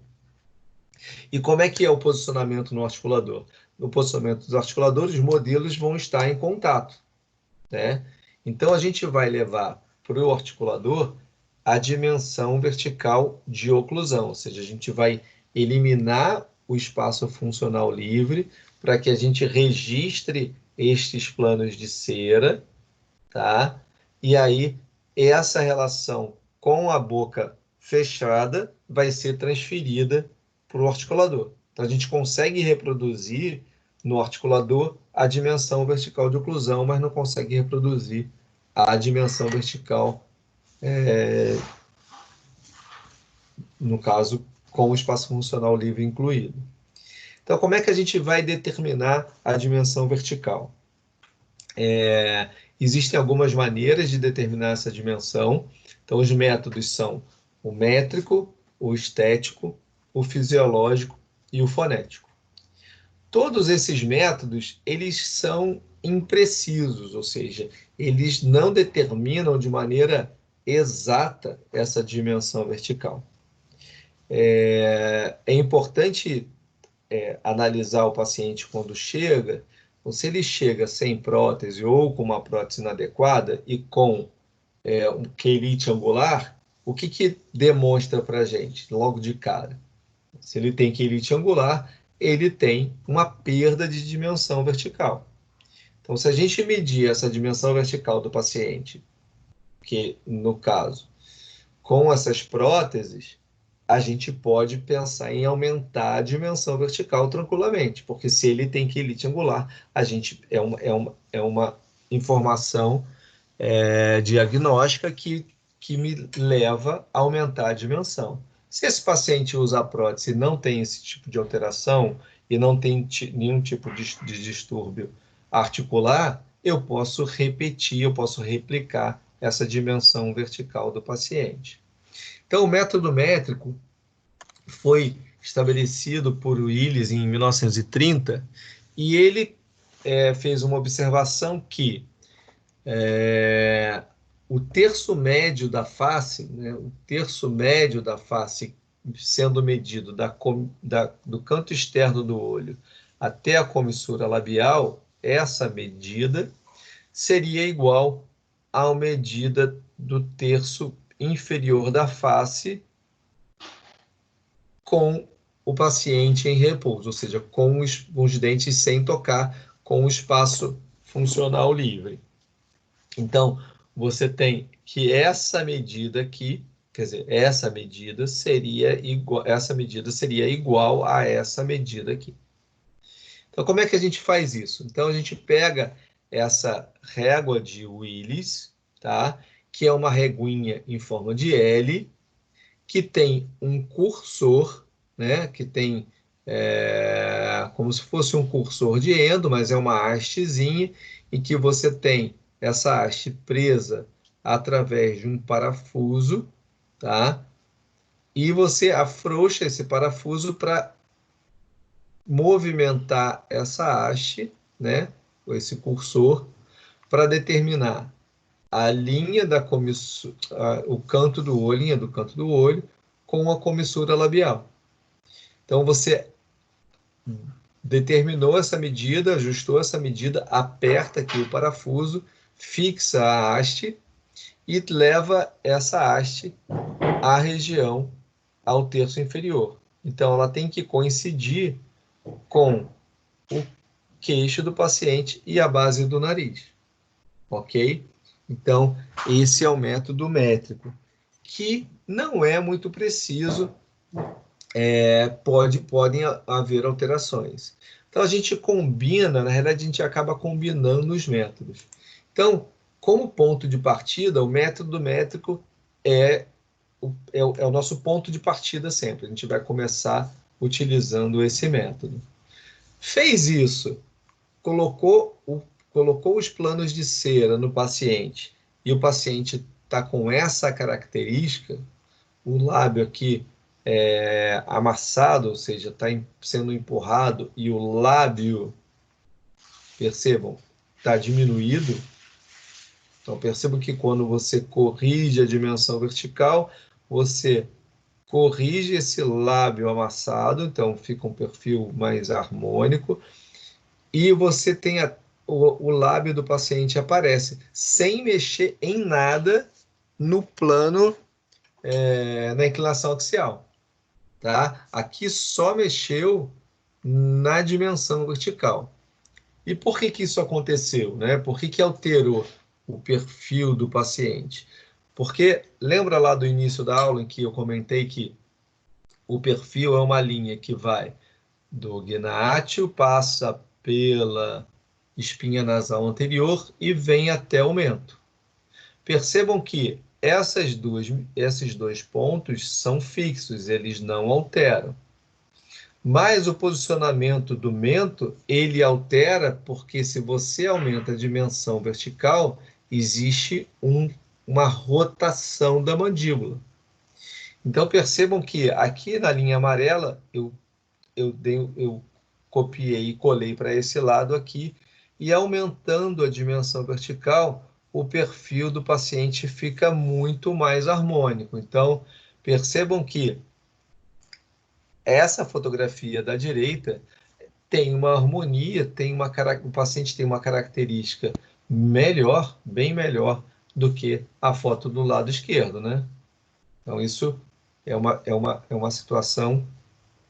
E como é que é o posicionamento no articulador? No posicionamento dos articuladores, os modelos vão estar em contato, né? Então, a gente vai levar para o articulador a dimensão vertical de oclusão, ou seja, a gente vai eliminar o espaço funcional livre para que a gente registre estes planos de cera, tá? E aí, essa relação com a boca fechada vai ser transferida para o articulador. Então, a gente consegue reproduzir no articulador a dimensão vertical de oclusão, mas não consegue reproduzir a dimensão vertical, no caso, com o espaço funcional livre incluído. Então, como é que a gente vai determinar a dimensão vertical? Existem algumas maneiras de determinar essa dimensão. Então, os métodos são o métrico, o estético, o fisiológico e o fonético. Todos esses métodos, eles são imprecisos, ou seja, eles não determinam de maneira exata essa dimensão vertical. É importante analisar o paciente quando chega. Então, se ele chega sem prótese ou com uma prótese inadequada e com um quelite angular, o que demonstra para a gente logo de cara? Se ele tem quelite angular, ele tem uma perda de dimensão vertical. Então, se a gente medir essa dimensão vertical do paciente, que no caso, com essas próteses, a gente pode pensar em aumentar a dimensão vertical tranquilamente, porque se ele tem quelite angular, a gente é uma informação diagnóstica que me leva a aumentar a dimensão. Se esse paciente usa a prótese e não tem esse tipo de alteração e não tem nenhum tipo de distúrbio articular, eu posso repetir, eu posso replicar essa dimensão vertical do paciente. Então, o método métrico foi estabelecido por Willis em 1930 e ele fez uma observação que o terço médio da face, né, o terço médio da face sendo medido do canto externo do olho até a comissura labial, essa medida seria igual à medida do terço inferior da face com o paciente em repouso, ou seja, com os dentes sem tocar, com o espaço funcional livre. Então, você tem que essa medida aqui, quer dizer, essa medida seria igual a essa medida aqui. Então, como é que a gente faz isso? Então, a gente pega essa régua de Willis, tá? Que é uma reguinha em forma de L, que tem um cursor, né, que tem como se fosse um cursor de endo, mas é uma hastezinha, em que você tem essa haste presa através de um parafuso, tá? E você afrouxa esse parafuso para movimentar essa haste, né, esse cursor, para determinar a linha da comissura, o canto do olho, linha do canto do olho, com a comissura labial. Então, você determinou essa medida, ajustou essa medida, aperta aqui o parafuso, fixa a haste e leva essa haste à região, ao terço inferior. Então, ela tem que coincidir com o queixo do paciente e a base do nariz, ok? Então, esse é o método métrico, que não é muito preciso, podem haver alterações. Então, a gente combina, na realidade, a gente acaba combinando os métodos. Então, como ponto de partida, o método métrico é o nosso ponto de partida sempre. A gente vai começar utilizando esse método. Fez isso, colocou os planos de cera no paciente e o paciente está com essa característica, o lábio aqui amassado, ou seja, está sendo empurrado e o lábio, percebam, está diminuído. Então, percebam que quando você corrige a dimensão vertical, você corrige esse lábio amassado, então fica um perfil mais harmônico, e você tem o lábio do paciente aparece sem mexer em nada no plano, na inclinação axial. Tá? Aqui só mexeu na dimensão vertical. E por que isso aconteceu? Né? Por que alterou o perfil do paciente? Porque lembra lá do início da aula em que eu comentei que o perfil é uma linha que vai do gnátio, passa pela espinha nasal anterior e vem até o mento. Percebam que esses dois pontos são fixos, eles não alteram. Mas o posicionamento do mento, ele altera porque se você aumenta a dimensão vertical, existe uma rotação da mandíbula. Então percebam que aqui na linha amarela, eu copiei e colei para esse lado aqui, e aumentando a dimensão vertical, o perfil do paciente fica muito mais harmônico. Então, percebam que essa fotografia da direita tem uma harmonia, o paciente tem uma característica melhor, bem melhor do que a foto do lado esquerdo, né? Então, isso é uma situação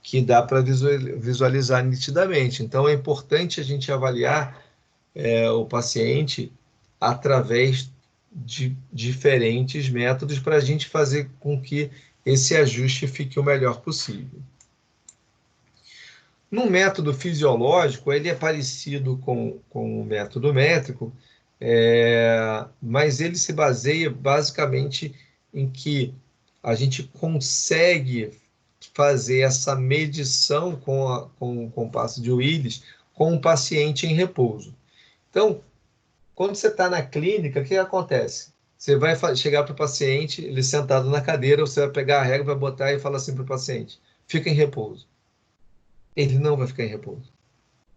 que dá para visualizar nitidamente. Então, é importante a gente avaliar o paciente através de diferentes métodos para a gente fazer com que esse ajuste fique o melhor possível. No método fisiológico, ele é parecido com o método métrico, mas ele se baseia basicamente em que a gente consegue fazer essa medição com o compasso de Willis com o paciente em repouso. Então, quando você está na clínica, o que acontece? Você vai chegar para o paciente, ele sentado na cadeira, você vai pegar a régua, vai botar e falar assim para o paciente, fica em repouso. Ele não vai ficar em repouso.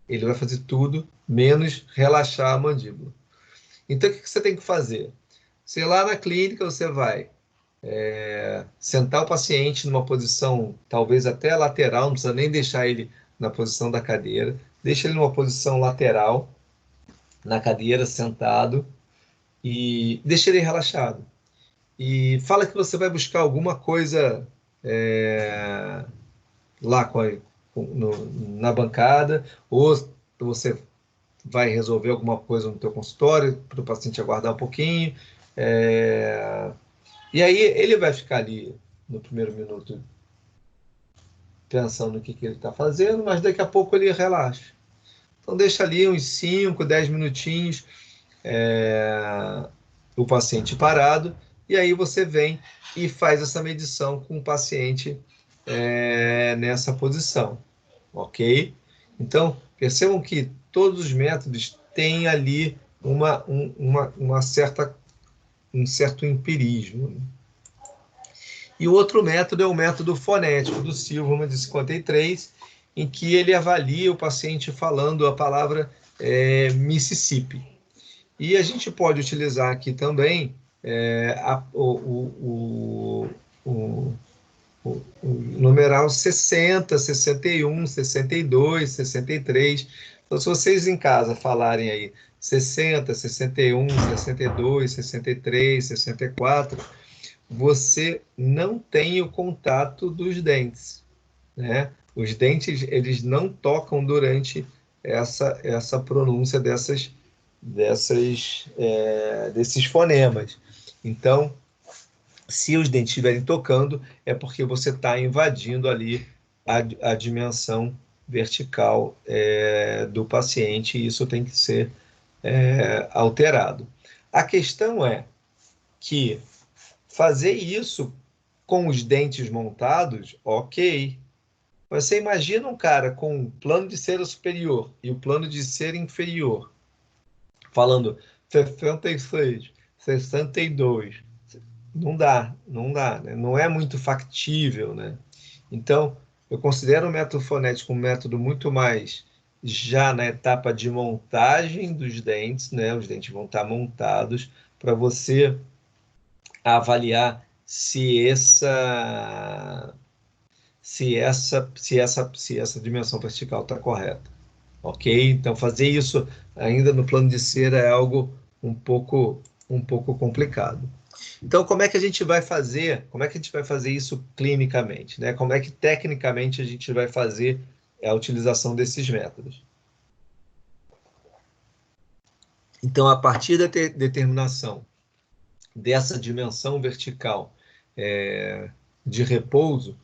Ele vai fazer tudo, menos relaxar a mandíbula. Então, o que você tem que fazer? Você lá na clínica, você vai sentar o paciente numa posição talvez até lateral, não precisa nem deixar ele na posição da cadeira, deixa ele numa posição lateral, na cadeira, sentado, e deixa ele relaxado. E fala que você vai buscar alguma coisa lá na bancada, ou você vai resolver alguma coisa no teu consultório, para o paciente aguardar um pouquinho. E aí ele vai ficar ali no primeiro minuto pensando no que ele está fazendo, mas daqui a pouco ele relaxa. Então deixa ali uns 5, 10 minutinhos o paciente parado, e aí você vem e faz essa medição com o paciente nessa posição, ok? Então, percebam que todos os métodos têm ali um certo empirismo. E o outro método é o método fonético do Silverman de 53, em que ele avalia o paciente falando a palavra Mississippi. E a gente pode utilizar aqui também o numeral 60, 61, 62, 63. Então, se vocês em casa falarem aí 60, 61, 62, 63, 64, você não tem o contato dos dentes, né? Os dentes, eles não tocam durante essa pronúncia desses fonemas. Então, se os dentes estiverem tocando, é porque você está invadindo ali a dimensão vertical do paciente, e isso tem que ser alterado. A questão é que fazer isso com os dentes montados, ok. Você imagina um cara com um plano de cera superior e o plano de cera inferior, falando 66, 62, não dá, né? Não é muito factível, né? Então, eu considero o método fonético um método muito mais já na etapa de montagem dos dentes, né? Os dentes vão estar montados para você avaliar se essa dimensão vertical está correta, ok? Então, fazer isso ainda no plano de cera é algo um pouco complicado. Então, como é que a gente vai fazer? Como é que a gente vai fazer isso clinicamente, né? Como é que tecnicamente a gente vai fazer a utilização desses métodos? Então, a partir da determinação dessa dimensão vertical de repouso,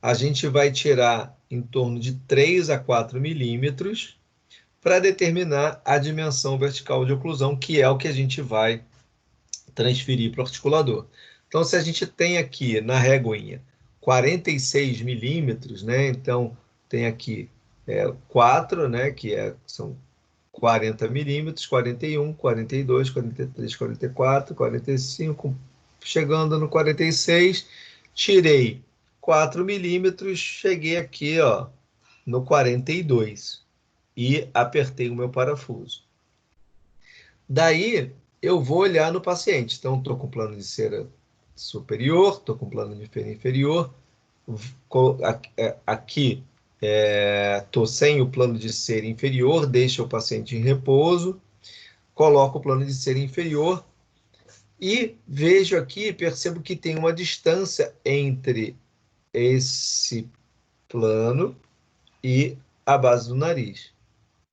a gente vai tirar em torno de 3 a 4 milímetros para determinar a dimensão vertical de oclusão, que é o que a gente vai transferir para o articulador. Então, se a gente tem aqui na réguinha 46 milímetros, né? Então, tem aqui 4, né? São 40 milímetros, 41, 42, 43, 44, 45, chegando no 46, tirei 4 milímetros, cheguei aqui, ó, no 42 e apertei o meu parafuso. Daí, eu vou olhar no paciente. Então, estou com plano de cera superior, estou com plano de cera inferior. Aqui, estou sem o plano de cera inferior, deixo o paciente em repouso, coloco o plano de cera inferior e vejo aqui, percebo que tem uma distância entre esse plano e a base do nariz,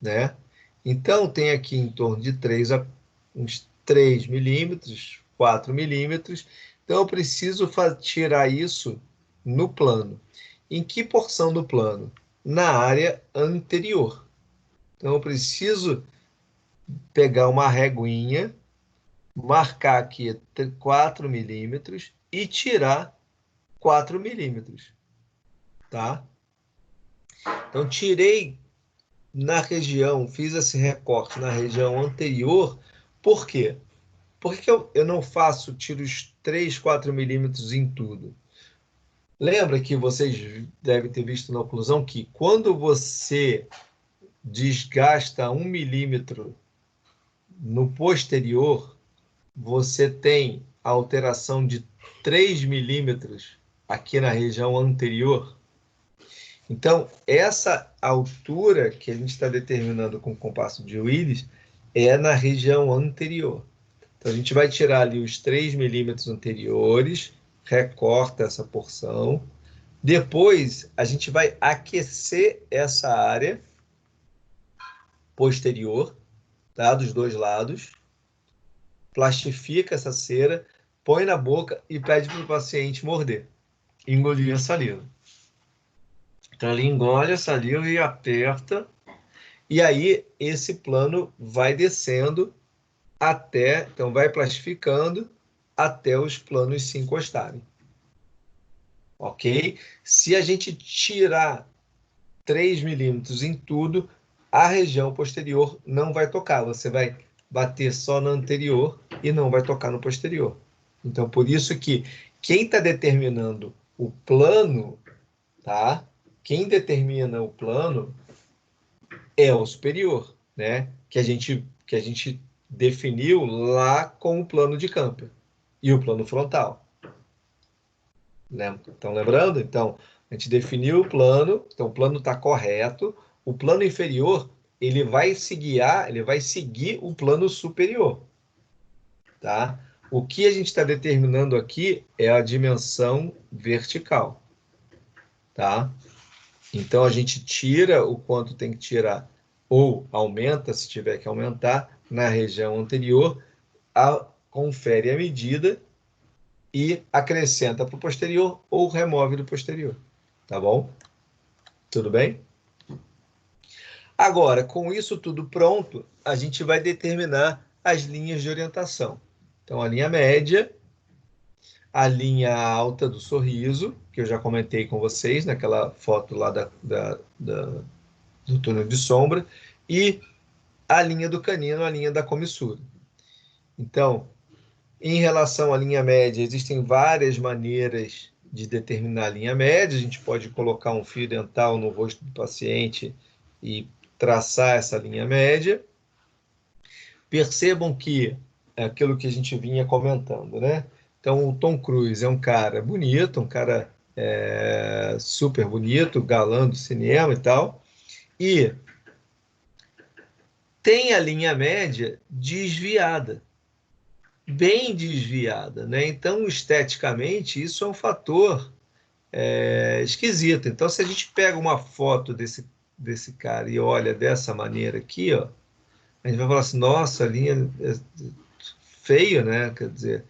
né? Então, tem aqui em torno de uns 3 milímetros, 4 milímetros. Então, eu preciso tirar isso no plano. Em que porção do plano? Na área anterior. Então, eu preciso pegar uma reguinha, marcar aqui 4 milímetros e tirar 4 milímetros, tá? Então, tirei na região, fiz esse recorte na região anterior. Por quê? Por que eu não faço, tiro os 3, 4 milímetros em tudo? Lembra que vocês devem ter visto na oclusão que quando você desgasta 1 milímetro no posterior, você tem a alteração de 3 milímetros aqui na região anterior? Então, essa altura que a gente está determinando com o compasso de Willis é na região anterior. Então, a gente vai tirar ali os 3 milímetros anteriores, recorta essa porção. Depois, a gente vai aquecer essa área posterior, tá? Dos dois lados. Plastifica essa cera, põe na boca e pede para o paciente morder. Engolir a saliva. Então, ele engole a saliva e aperta. E aí, esse plano vai descendo até... Então, vai plastificando até os planos se encostarem. Ok? Se a gente tirar 3 milímetros em tudo, a região posterior não vai tocar. Você vai bater só no anterior e não vai tocar no posterior. Então, por isso que quem está determinando o plano, tá? Quem determina o plano é o superior, né? Que a gente definiu lá com o plano de Camper e o plano frontal. Estão lembrando? Então, a gente definiu o plano, então o plano está correto. O plano inferior, ele vai seguir o plano superior, tá? O que a gente está determinando aqui é a dimensão vertical, tá? Então, a gente tira o quanto tem que tirar, ou aumenta, se tiver que aumentar, na região anterior, confere a medida e acrescenta para o posterior ou remove do posterior. Tá bom? Tudo bem? Agora, com isso tudo pronto, a gente vai determinar as linhas de orientação. Então, a linha média, a linha alta do sorriso, que eu já comentei com vocês naquela foto lá do túnel de sombra, e a linha do canino, a linha da comissura. Então, em relação à linha média, existem várias maneiras de determinar a linha média. A gente pode colocar um fio dental no rosto do paciente e traçar essa linha média. Percebam que é aquilo que a gente vinha comentando, né? Então, o Tom Cruise é um cara bonito, um cara super bonito, galã do cinema e tal, e tem a linha média desviada, bem desviada, né? Então, esteticamente, isso é um fator esquisito. Então, se a gente pega uma foto desse cara e olha dessa maneira aqui, ó, a gente vai falar assim, nossa, a linha é feio, né? Quer dizer,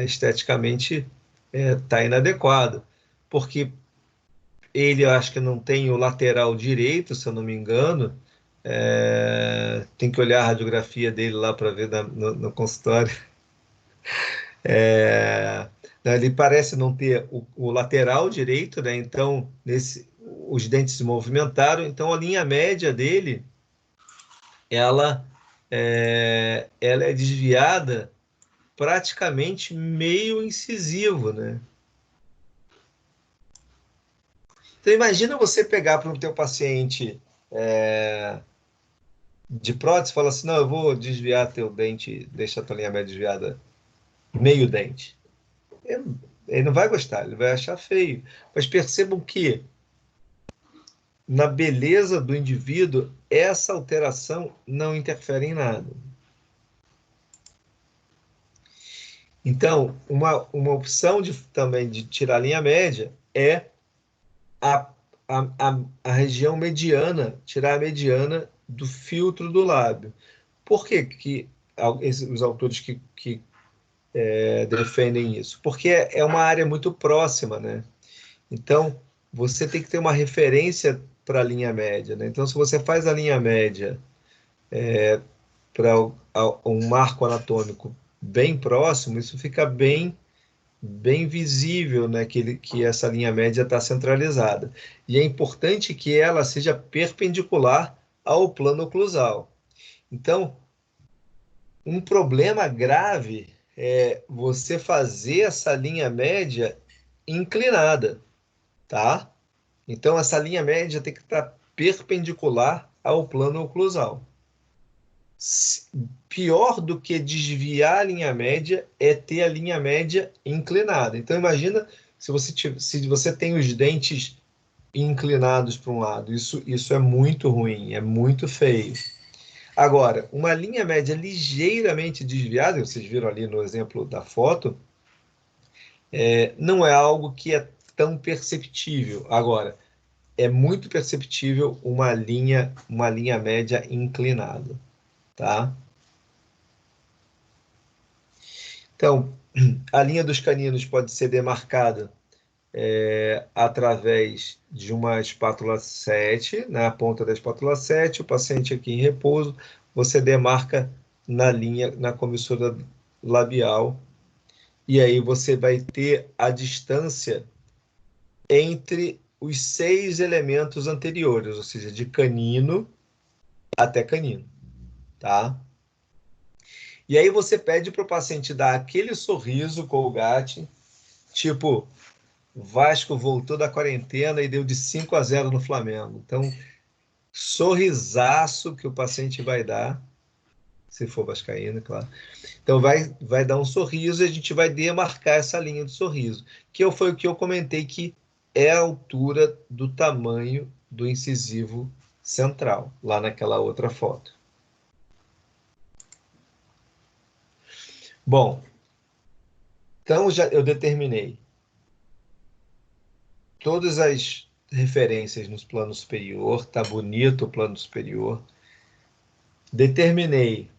esteticamente tá inadequado, porque ele, eu acho que não tem o lateral direito, se eu não me engano. Tem que olhar a radiografia dele lá para ver no consultório. Ele parece não ter o lateral direito, né? Então, os dentes se movimentaram. Então, a linha média dele, ela é desviada praticamente meio incisivo, né? Então, imagina você pegar para o teu paciente de prótese e falar assim, não, eu vou desviar teu dente, deixa a tua linha média desviada meio dente. Ele não vai gostar, ele vai achar feio. Mas percebam que na beleza do indivíduo, essa alteração não interfere em nada. Então, uma opção também de tirar a linha média é a região mediana, tirar a mediana do filtro do lábio. Por que os autores que defendem isso? Porque é uma área muito próxima, né? Então, você tem que ter uma referência para a linha média, né? Então, se você faz a linha média para um marco anatômico bem próximo, isso fica bem visível, né, que essa linha média está centralizada. E é importante que ela seja perpendicular ao plano oclusal. Então, um problema grave é você fazer essa linha média inclinada, tá? Então, essa linha média tem que estar perpendicular ao plano oclusal. Pior do que desviar a linha média é ter a linha média inclinada. Então, imagina se você tem os dentes inclinados para um lado. Isso é muito ruim, é muito feio. Agora, uma linha média ligeiramente desviada, vocês viram ali no exemplo da foto, não é algo que é tão perceptível. Agora, é muito perceptível uma linha média inclinada, tá? Então, a linha dos caninos pode ser demarcada através de uma espátula 7, na ponta da espátula 7, o paciente aqui em repouso, você demarca na comissura labial E aí você vai ter a distância entre os 6 elementos anteriores, ou seja, de canino até canino, tá? E aí você pede para o paciente dar aquele sorriso Colgate, tipo, Vasco voltou da quarentena e deu de 5-0 no Flamengo. Então, sorrisaço que o paciente vai dar, se for vascaíno, claro. Então, vai dar um sorriso e a gente vai demarcar essa linha de sorriso, que foi o que eu comentei que é a altura do tamanho do incisivo central, lá naquela outra foto. Bom, então eu determinei todas as referências no plano superior, tá bonito o plano superior. Determinei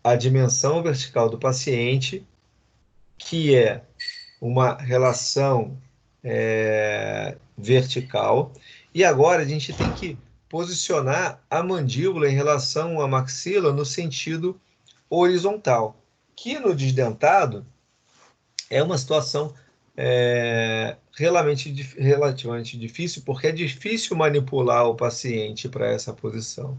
a dimensão vertical do paciente, que é uma relação vertical. E agora a gente tem que posicionar a mandíbula em relação à maxila no sentido horizontal, que no desdentado é uma situação relativamente difícil, porque é difícil manipular o paciente para essa posição.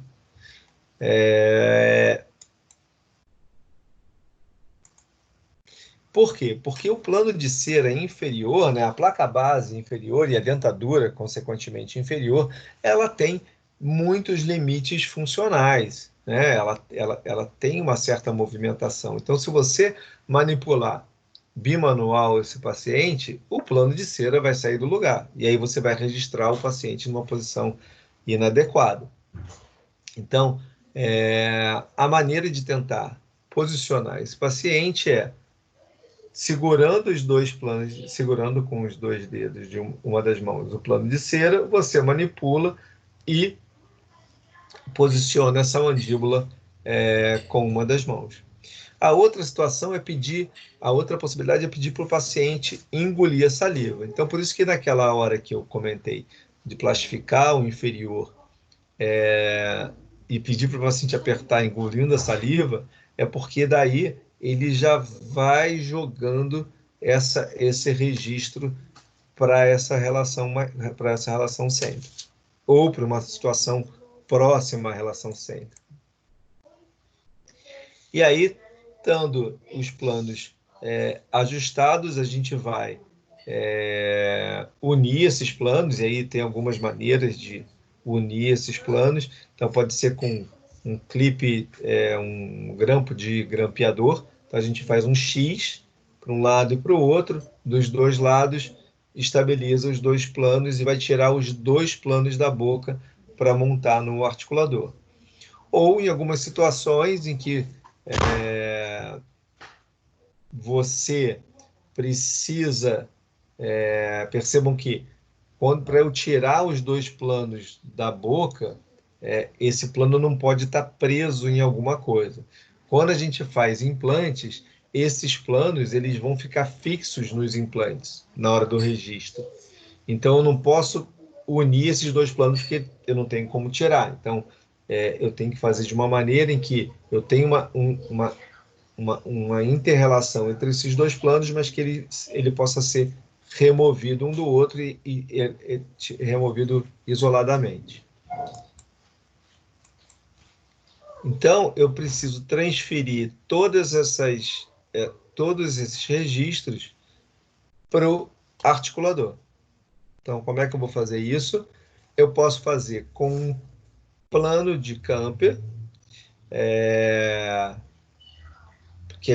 Por quê? Porque o plano de cera inferior, né, a placa base inferior e a dentadura, consequentemente inferior, ela tem muitos limites funcionais, né? Ela tem uma certa movimentação. Então, se você manipular bimanual esse paciente, o plano de cera vai sair do lugar. E aí você vai registrar o paciente numa posição inadequada. Então, a maneira de tentar posicionar esse paciente é segurando os dois planos, segurando com os dois dedos de uma das mãos o plano de cera, você manipula e posiciona essa mandíbula com uma das mãos. A outra situação é a outra possibilidade é pedir para o paciente engolir a saliva. Então, por isso que naquela hora que eu comentei de plastificar o inferior e pedir para o paciente apertar engolindo a saliva, é porque daí ele já vai jogando esse registro para essa relação centro, ou para uma situação próxima à relação centro. E aí, estando os planos ajustados, a gente vai unir esses planos, e aí tem algumas maneiras de unir esses planos. Então, pode ser com um clipe, um grampo de grampeador. Então, a gente faz um X para um lado e para o outro, dos dois lados, estabiliza os dois planos e vai tirar os dois planos da boca para montar no articulador. Ou em algumas situações em que você precisa... percebam que para eu tirar os dois planos da boca, esse plano não pode estar preso em alguma coisa. Quando a gente faz implantes, esses planos eles vão ficar fixos nos implantes na hora do registro. Então, eu não posso unir esses dois planos porque eu não tenho como tirar. Então, eu tenho que fazer de uma maneira em que eu tenho uma inter-relação entre esses dois planos, mas que ele possa ser removido um do outro e removido isoladamente. Então, eu preciso transferir todos esses registros para o articulador. Então, como é que eu vou fazer isso? Eu posso fazer com um plano de Camper, que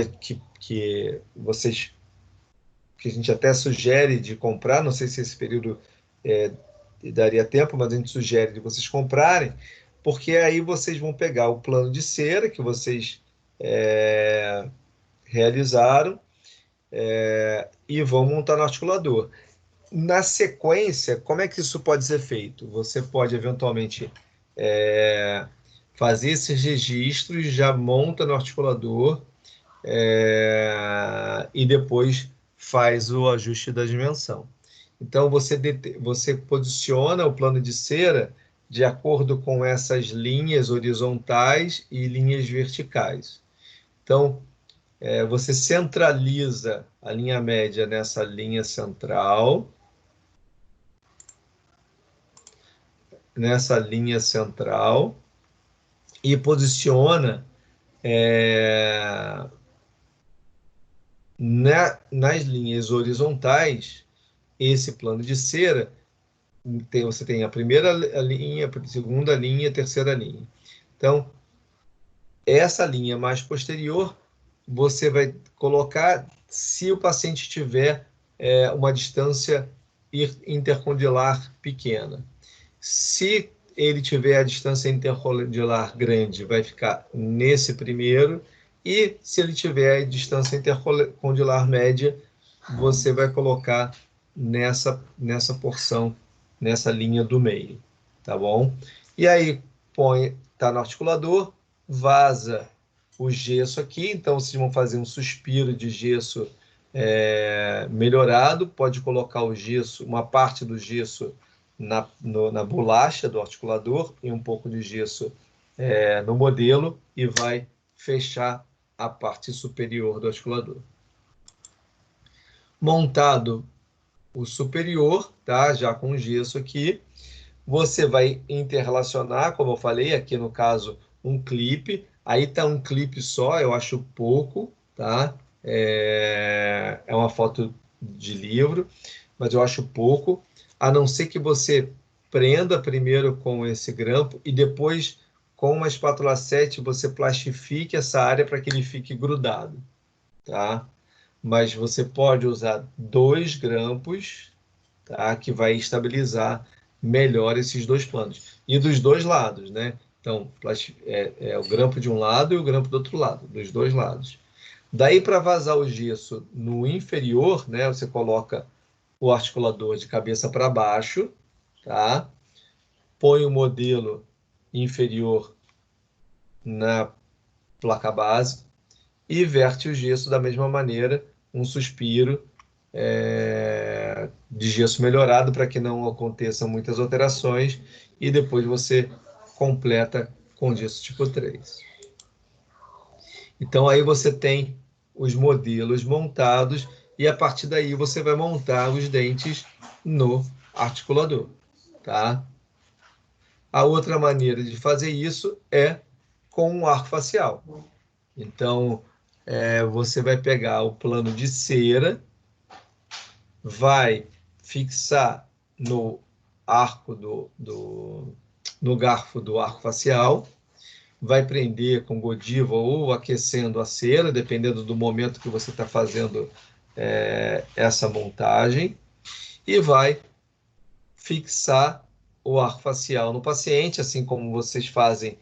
a gente até sugere de comprar, não sei se esse período daria tempo, mas a gente sugere de vocês comprarem, porque aí vocês vão pegar o plano de cera que vocês realizaram e vão montar no articulador. Na sequência, como é que isso pode ser feito? Você pode, eventualmente, fazer esses registros, já monta no articulador e depois faz o ajuste da dimensão. Então, você posiciona o plano de cera de acordo com essas linhas horizontais e linhas verticais. Então, você centraliza a linha média nessa linha central, e posiciona nas linhas horizontais esse plano de cera. Você tem a primeira linha, a segunda linha, a terceira linha. Então, essa linha mais posterior, você vai colocar se o paciente tiver uma distância intercondilar pequena. Se ele tiver a distância intercondilar grande, vai ficar nesse primeiro, e se ele tiver a distância intercondilar média, você vai colocar nessa porção, nessa linha do meio, tá bom? E aí, tá no articulador, vaza o gesso aqui, então vocês vão fazer um suspiro de gesso melhorado, pode colocar o gesso, uma parte do gesso na bolacha do articulador e um pouco de gesso no modelo, e vai fechar a parte superior do articulador. Montado o superior, tá? Já com gesso aqui, você vai interrelacionar, como eu falei, aqui no caso, um clipe. Aí tá um clipe só, eu acho pouco, tá? É uma foto de livro, mas eu acho pouco, a não ser que você prenda primeiro com esse grampo e depois, com uma espátula 7, você plastifique essa área para que ele fique grudado, tá? Mas você pode usar 2 grampos, tá? Que vai estabilizar melhor esses 2 planos. E dos 2 lados, né? Então, o grampo de um lado e o grampo do outro lado, dos 2 lados. Daí, para vazar o gesso no inferior, né? Você coloca o articulador de cabeça para baixo, tá? Põe o modelo inferior na placa base e verte o gesso da mesma maneira, um suspiro de gesso melhorado para que não aconteçam muitas alterações, e depois você completa com gesso tipo 3. Então aí você tem os modelos montados e a partir daí você vai montar os dentes no articulador, tá? A outra maneira de fazer isso é com o arco facial. Então, você vai pegar o plano de cera, vai fixar no arco no garfo do arco facial, vai prender com Godiva ou aquecendo a cera, dependendo do momento que você está fazendo essa montagem, e vai fixar o arco facial no paciente, assim como vocês fazem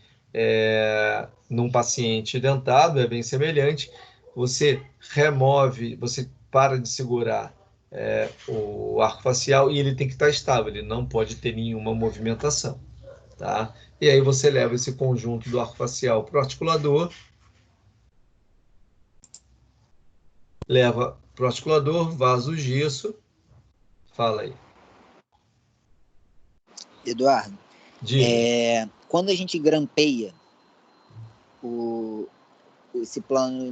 num paciente dentado, é bem semelhante. Você remove, você para de segurar o arco facial e ele tem que estar estável, ele não pode ter nenhuma movimentação, tá? E aí você leva esse conjunto do arco facial para o articulador, leva para o articulador, vaza o gesso. Fala aí. Eduardo, Diga. quando a gente grampeia esse plano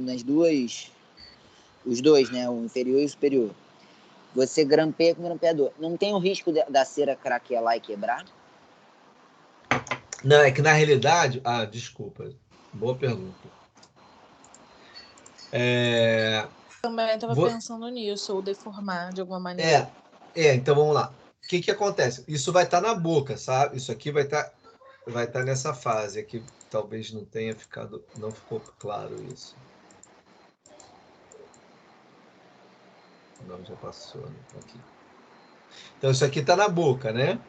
os dois, né, o inferior e o superior, você grampeia com o grampeador, não tem o risco da cera craquelar e quebrar? Não, é que na realidade... desculpa. Boa pergunta. Também estava pensando nisso, ou deformar de alguma maneira. Então vamos lá. O que acontece? Isso vai estar na boca, sabe? Isso aqui vai estar nessa fase aqui. Talvez não tenha ficado, não ficou claro isso. Não, já passou, né? Aqui. Então isso aqui está na boca, né?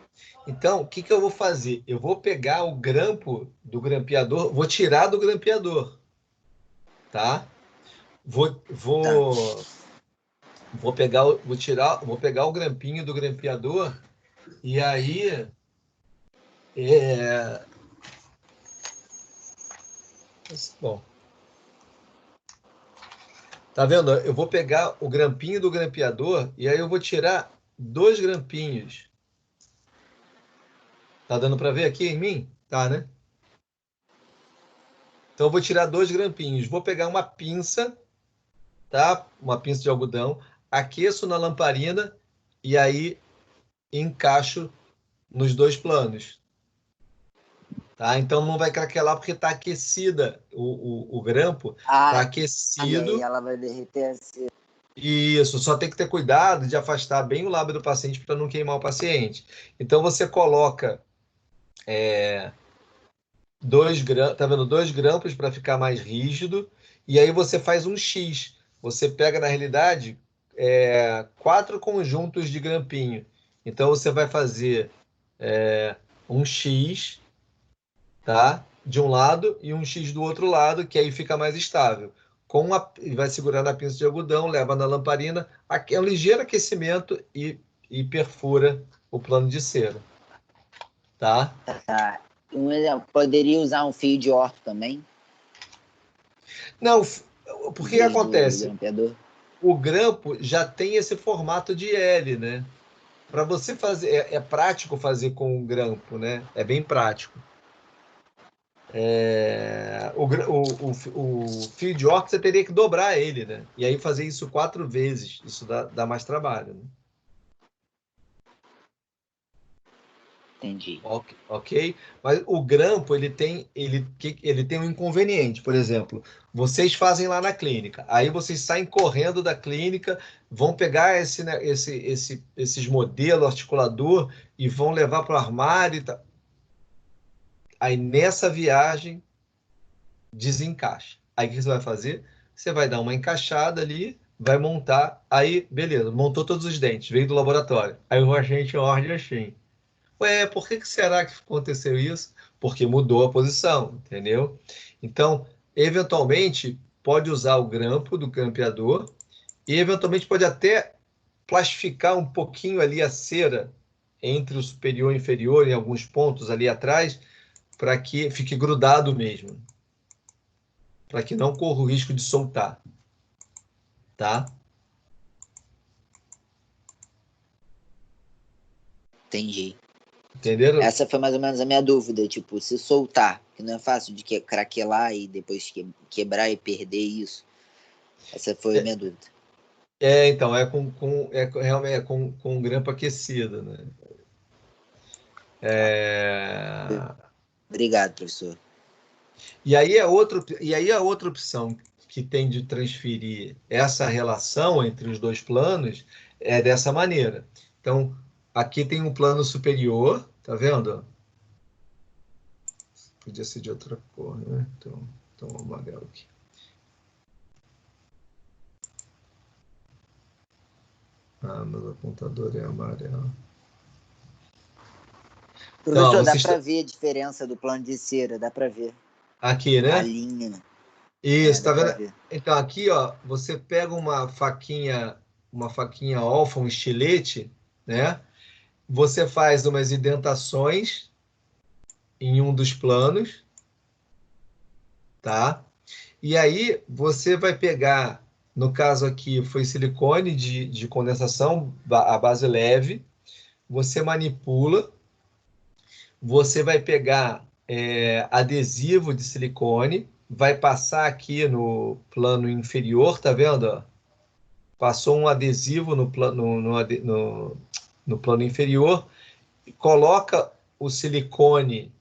Então, o que eu vou fazer? Eu vou pegar o grampo do grampeador, vou tirar do grampeador, tá? Vou pegar o grampinho do grampeador e aí bom, tá vendo? Eu vou pegar o grampinho do grampeador e aí eu vou tirar 2 grampinhos. Tá dando para ver aqui em mim? Tá, né? Então eu vou tirar 2 grampinhos. Vou pegar uma pinça tá? Uma pinça de algodão, aqueço na lamparina e aí encaixo nos dois planos. Tá? Então não vai craquelar porque está aquecida, o grampo está Ah, e aí aquecido. ela vai derreter assim. Isso, só tem que ter cuidado de afastar bem o lábio do paciente para não queimar o paciente. Então você coloca 2 grampos, tá vendo? 2 grampos para ficar mais rígido, e aí você faz um X. Você pega, na realidade, 4 conjuntos de grampinho. Então você vai fazer um X, tá? De um lado e um X do outro lado, que aí fica mais estável. Vai segurar na pinça de algodão, leva na lamparina, é um ligeiro aquecimento e perfura o plano de cera, tá? Tá. Um exemplo, poderia usar um fio de orto também, Não, em porque vez do acontece? grampeador. O grampo já tem esse formato de L, né? Para você fazer, é prático fazer com o grampo, né? É bem prático. O fio de orc você teria que dobrar ele, né? E aí fazer isso 4 vezes, isso dá mais trabalho, né? Entendi. Ok? Mas o grampo ele tem um inconveniente, por exemplo, vocês fazem lá na clínica, aí vocês saem correndo da clínica, vão pegar esses modelos articulador e vão levar para o armário e tal. Aí nessa viagem desencaixa. Aí o que você vai fazer? Você vai dar uma encaixada ali, vai montar, aí beleza, montou todos os dentes, veio do laboratório. Aí o agente ordem assim. Ué, por que será que aconteceu isso? Porque mudou a posição, entendeu? Então, eventualmente, pode usar o grampo do grampeador e, eventualmente, pode até plastificar um pouquinho ali a cera entre o superior e o inferior, em alguns pontos ali atrás, para que fique grudado mesmo, para que não corra o risco de soltar, tá? Entendi. Entenderam? Essa foi mais ou menos a minha dúvida, tipo, se soltar, que não é fácil de craquelar e depois quebrar e perder isso. Essa foi a minha dúvida. Então, realmente com grampo aquecido, né? Tá. É... Obrigado, professor. E aí a outra opção que tem de transferir essa relação entre os dois planos é dessa maneira. Então, aqui tem um plano superior, tá vendo? Podia ser de outra cor, né? Então amarelo aqui. Ah, meu apontador é amarelo. Então, ó, Professor, dá para ver a diferença do plano de cera, dá para ver aqui, a né? linha. Isso, Dá tá para vendo? ver. Então, aqui, ó, você pega uma faquinha alfa, um estilete, né? Você faz umas indentações em um dos planos, tá? E aí você vai pegar, no caso aqui foi silicone de condensação, a base leve, você manipula, você vai pegar adesivo de silicone, vai passar aqui no plano inferior, tá vendo? Ó? Passou um adesivo no plano inferior, coloca o silicone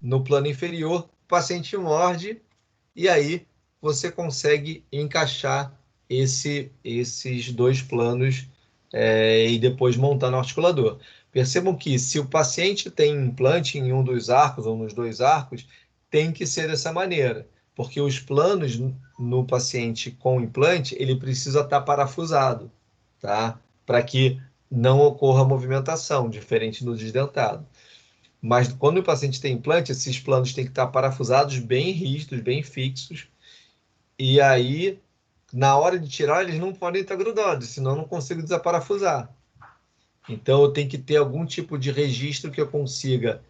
no plano inferior, o paciente morde e aí você consegue encaixar esses dois planos e depois montar no articulador. Percebam que se o paciente tem implante em um dos arcos ou nos dois arcos, tem que ser dessa maneira, porque os planos no paciente com implante, ele precisa estar parafusado, tá? Para que não ocorra movimentação, diferente no desdentado. Mas quando o paciente tem implante, esses planos têm que estar parafusados bem rígidos, bem fixos. E aí, na hora de tirar, eles não podem estar grudados, senão eu não consigo desaparafusar. Então, eu tenho que ter algum tipo de registro que eu consiga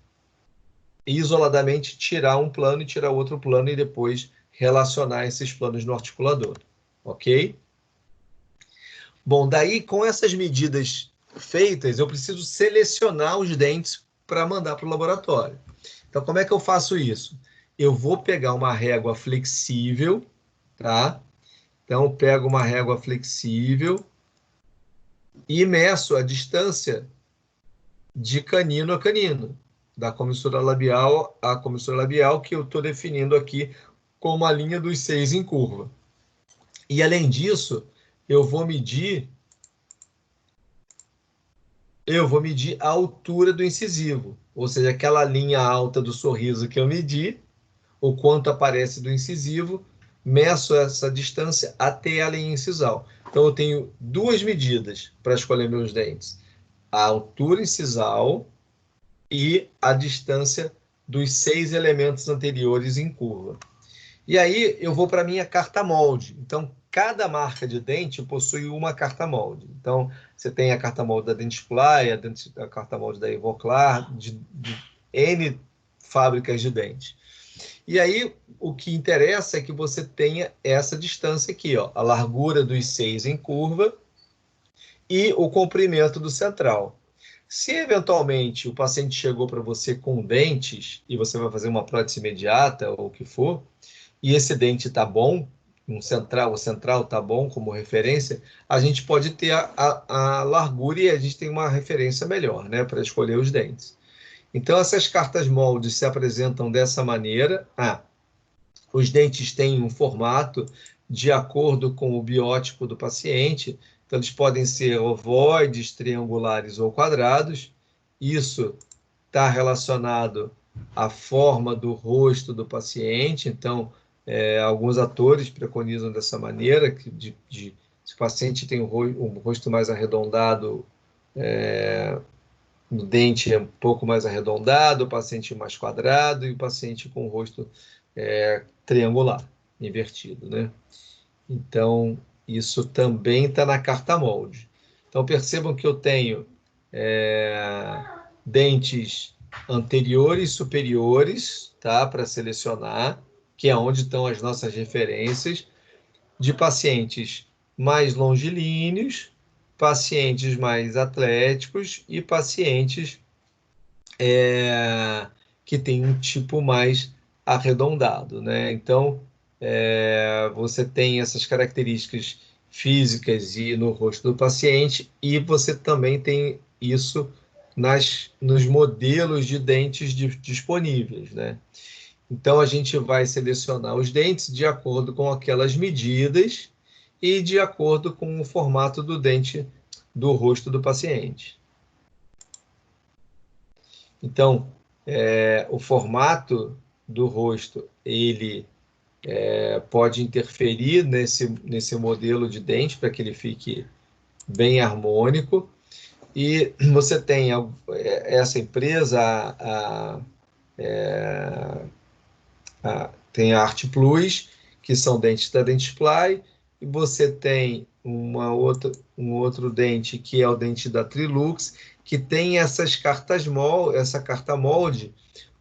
isoladamente tirar um plano e tirar outro plano e depois relacionar esses planos no articulador. Ok? Bom, daí, com essas medidas feitas, eu preciso selecionar os dentes para mandar para o laboratório. Então, como é que eu faço isso? Eu vou pegar uma régua flexível, tá? Então, pego uma régua flexível e meço a distância de canino a canino, da comissura labial à comissura labial, que eu estou definindo aqui como a linha dos 6 em curva. E, além disso, eu vou medir a altura do incisivo, ou seja, aquela linha alta do sorriso que eu medi, o quanto aparece do incisivo, meço essa distância até a linha incisal. Então, eu tenho duas medidas para escolher meus dentes: a altura incisal e a distância dos 6 elementos anteriores em curva. E aí eu vou para a minha carta molde. Então, cada marca de dente possui uma carta molde. Então, você tem a carta molde da Dentsply, a carta molde da Ivoclar, de N fábricas de dente. E aí, o que interessa é que você tenha essa distância aqui, ó, a largura dos 6 em curva e o comprimento do central. Se eventualmente o paciente chegou para você com dentes e você vai fazer uma prótese imediata ou o que for, e esse dente está bom, o central está bom como referência, a gente pode ter a largura e a gente tem uma referência melhor, né, para escolher os dentes. Então, essas cartas moldes se apresentam dessa maneira. Os dentes têm um formato de acordo com o biótipo do paciente. Então, eles podem ser ovoides, triangulares ou quadrados. Isso está relacionado à forma do rosto do paciente. Então, alguns atores preconizam dessa maneira, se o paciente tem um rosto mais arredondado, o dente é um pouco mais arredondado, o paciente mais quadrado e o paciente com o rosto triangular, invertido, né? Então, isso também está na carta molde. Então, percebam que eu tenho dentes anteriores e superiores, tá? Para selecionar, que é onde estão as nossas referências, de pacientes mais longilíneos, pacientes mais atléticos e pacientes que têm um tipo mais arredondado, né? Então, você tem essas características físicas e no rosto do paciente, e você também tem isso nos modelos de dentes disponíveis, né? Então, a gente vai selecionar os dentes de acordo com aquelas medidas e de acordo com o formato do dente do rosto do paciente. Então, o formato do rosto, ele pode interferir nesse modelo de dente para que ele fique bem harmônico. E você tem essa empresa, tem a Art Plus, que são dentes da Dentsply, e você tem um outro dente, que é o dente da Trilux, que tem essa carta molde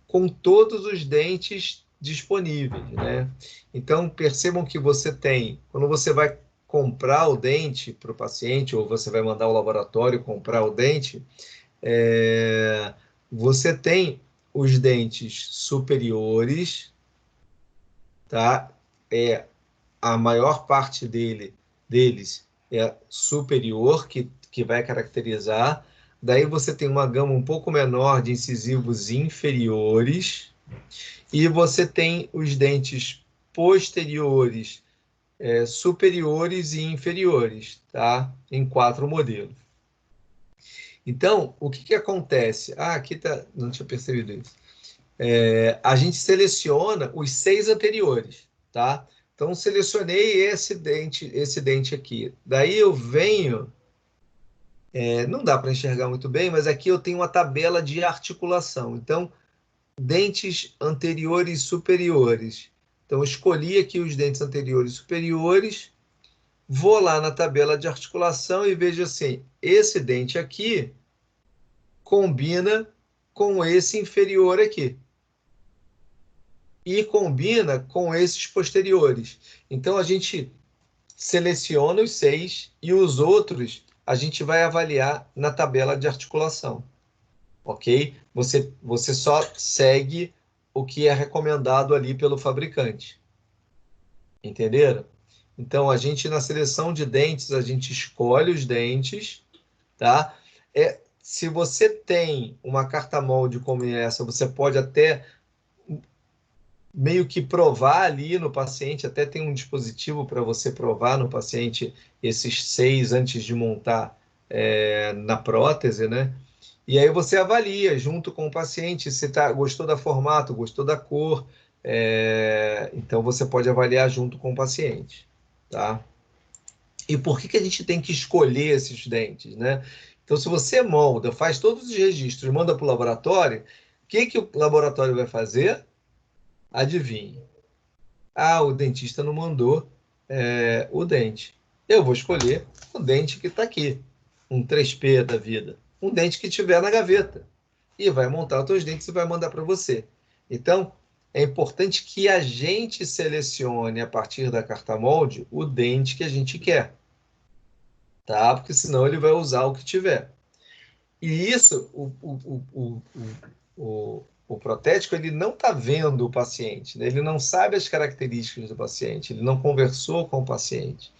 com todos os dentes disponíveis, né? Então, percebam que você tem, quando você vai comprar o dente para o paciente, ou você vai mandar ao laboratório comprar o dente, você tem os dentes superiores, tá? A maior parte deles é superior, que vai caracterizar. Daí você tem uma gama um pouco menor de incisivos inferiores, e você tem os dentes posteriores, superiores e inferiores, tá? Em 4 modelos. Então, o que acontece? Aqui tá, não tinha percebido isso. A gente seleciona os 6 anteriores, tá? Então, selecionei esse dente aqui. Daí eu venho, não dá para enxergar muito bem, mas aqui eu tenho uma tabela de articulação. Então, dentes anteriores e superiores. Então, escolhi aqui os dentes anteriores e superiores, vou lá na tabela de articulação e vejo assim, esse dente aqui combina com esse inferior aqui. E combina com esses posteriores. Então, a gente seleciona os 6 e os outros a gente vai avaliar na tabela de articulação. Ok? Você só segue o que é recomendado ali pelo fabricante. Entenderam? Então, a gente, na seleção de dentes, a gente escolhe os dentes, tá? Se você tem uma carta molde como essa, você pode até meio que provar ali no paciente, até tem um dispositivo para você provar no paciente esses 6 antes de montar na prótese, né? E aí você avalia junto com o paciente se gostou do formato, gostou da cor, então você pode avaliar junto com o paciente, tá? E por que a gente tem que escolher esses dentes, né? Então, se você molda, faz todos os registros, manda para o laboratório, o que o laboratório vai fazer? Adivinhe. Ah, o dentista não mandou o dente. Eu vou escolher o dente que está aqui, um 3P da vida, um dente que tiver na gaveta. E vai montar os seus dentes e vai mandar para você. Então, é importante que a gente selecione, a partir da carta molde, o dente que a gente quer, tá? Porque senão ele vai usar o que tiver. E isso, o protético, ele não está vendo o paciente, né? Ele não sabe as características do paciente, ele não conversou com o paciente.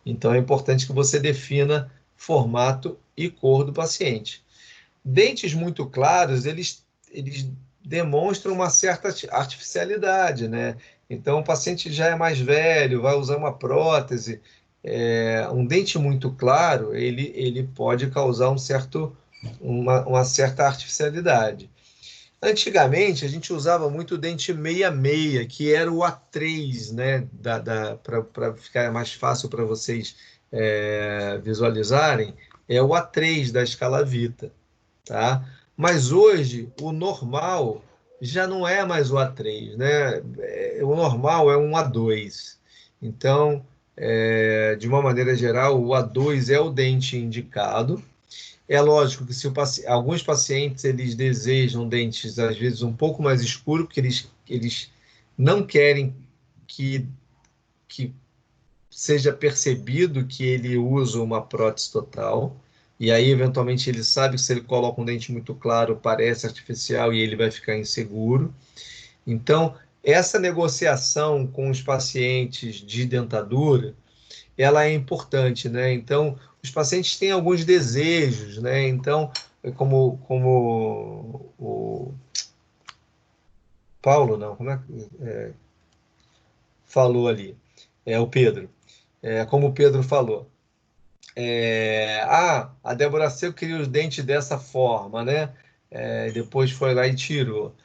Então, é importante que você defina formato e cor do paciente. Dentes muito claros, eles demonstram uma certa artificialidade, né? Então, o paciente já é mais velho, vai usar uma prótese. Um dente muito claro, ele pode causar uma certa artificialidade. Antigamente, a gente usava muito o dente 66, que era o A3, né? Para ficar mais fácil para vocês visualizarem, é o A3 da escala Vita, tá? Mas hoje, o normal já não é mais o A3, né? O normal é um A2. Então, de uma maneira geral, o A2 é o dente indicado. É lógico que se alguns pacientes eles desejam dentes às vezes um pouco mais escuros, porque eles não querem que seja percebido que ele usa uma prótese total. E aí, eventualmente, ele sabe que se ele coloca um dente muito claro, parece artificial e ele vai ficar inseguro. Então, essa negociação com os pacientes de dentadura, ela é importante, né? Então, os pacientes têm alguns desejos, né? Então, como o Paulo, não, como é que falou ali? O Pedro. Como o Pedro falou. A Débora Seco queria os dentes dessa forma, né? Depois foi lá e tirou.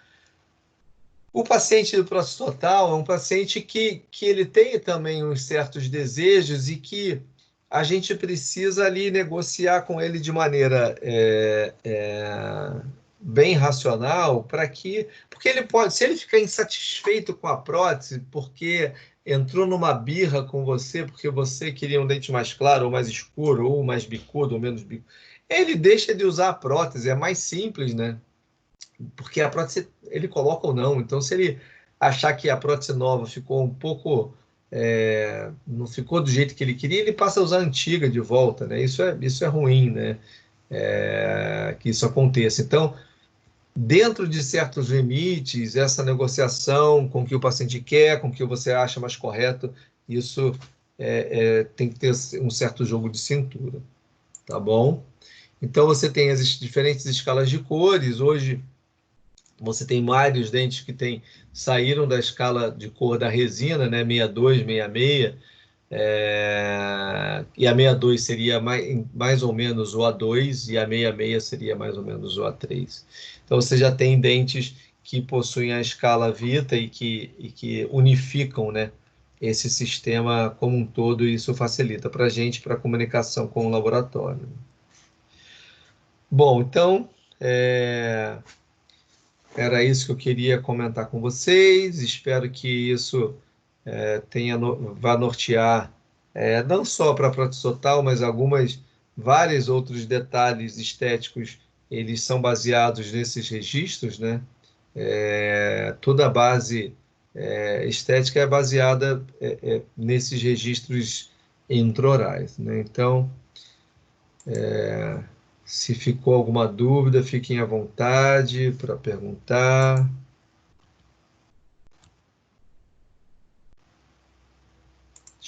O paciente do prótese total é um paciente que ele tem também uns certos desejos e que a gente precisa ali negociar com ele de maneira bem racional porque ele pode, se ele ficar insatisfeito com a prótese, porque entrou numa birra com você, porque você queria um dente mais claro, ou mais escuro, ou mais bicudo, ou menos bicudo, ele deixa de usar a prótese, é mais simples, né? Porque a prótese ele coloca ou não. Então, se ele achar que a prótese nova ficou um pouco, não ficou do jeito que ele queria, ele passa a usar a antiga de volta, né? Isso é ruim, né? Que isso aconteça. Então, dentro de certos limites, essa negociação com o que o paciente quer, com o que você acha mais correto, isso tem que ter um certo jogo de cintura, tá bom? Então, você tem as diferentes escalas de cores. Hoje, você tem vários dentes que saíram da escala de cor da resina, né? 62, 66, e a 62 seria mais ou menos o A2 e a 66 seria mais ou menos o A3. Então você já tem dentes que possuem a escala Vita e que unificam, né, esse sistema como um todo, e isso facilita para a gente, para a comunicação com o laboratório. Bom, então, era isso que eu queria comentar com vocês. Espero que isso vá nortear, não só para a prótese total, mas vários outros detalhes estéticos, eles são baseados nesses registros, né? Toda a base estética é baseada nesses registros intraorais, né? Então, se ficou alguma dúvida, fiquem à vontade para perguntar.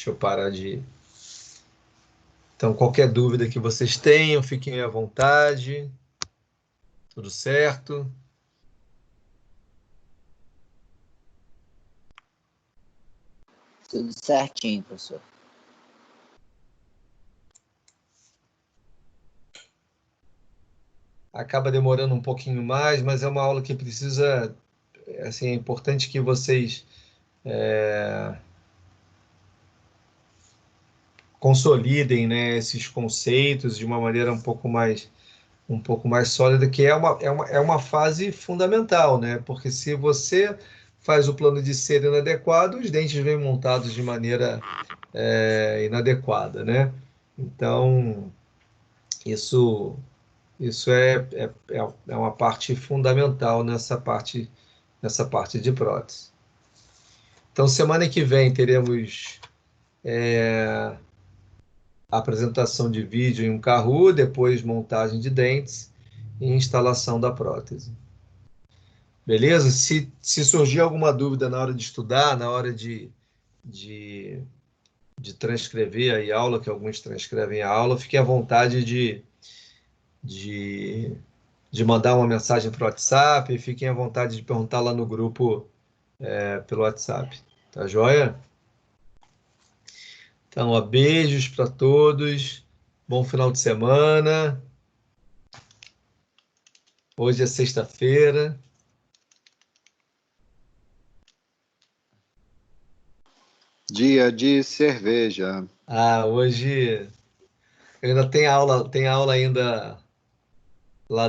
Deixa eu parar de... Então, qualquer dúvida que vocês tenham, fiquem à vontade. Tudo certo? Tudo certinho, professor. Acaba demorando um pouquinho mais, mas é uma aula que precisa... Assim, é importante que vocês consolidem, né, esses conceitos de uma maneira um pouco mais sólida, que é uma fase fundamental, né? Porque se você faz o plano de ser inadequado, os dentes vêm montados de maneira inadequada, né? Então, isso, isso é uma parte fundamental nessa parte de prótese. Então, semana que vem teremos a apresentação de vídeo em um Kahoot, depois montagem de dentes e instalação da prótese. Beleza? Se surgir alguma dúvida na hora de estudar, na hora de, transcrever a aula, que alguns transcrevem a aula, fique à vontade de, de mandar uma mensagem para o WhatsApp, fiquem à vontade de perguntar lá no grupo pelo WhatsApp. Tá joia? Então, ó, beijos para todos. Bom final de semana. Hoje é sexta-feira. Dia de cerveja. Hoje ainda tem aula ainda lá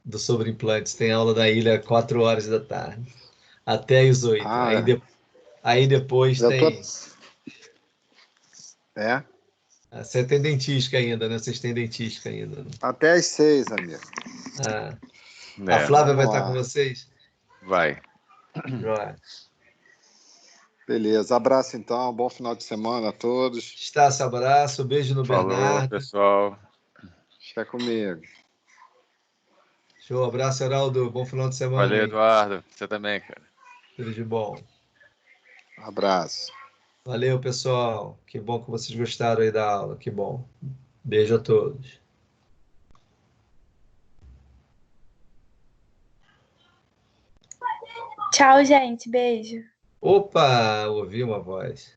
do Sobre Implantes, tem aula da ilha 4 horas da tarde, até às 8. Aí depois já tô... tem. É? Você tem dentística ainda, né? Vocês têm dentística ainda, né? Até às 6, amigo. A Flávia vai vamos estar lá. com vocês? Vai. Joia. Beleza, abraço então, bom final de semana a todos. Estácio, abraço, beijo no Falou, Bernardo. pessoal. Fica comigo. Show, abraço, Heraldo. Bom final de semana. Valeu, Aí. Eduardo. Você também, cara. Tudo de bom. Abraço. Valeu, pessoal. Que bom que vocês gostaram aí da aula. Que bom. Beijo a todos. Tchau, gente. Beijo. Opa, ouvi uma voz.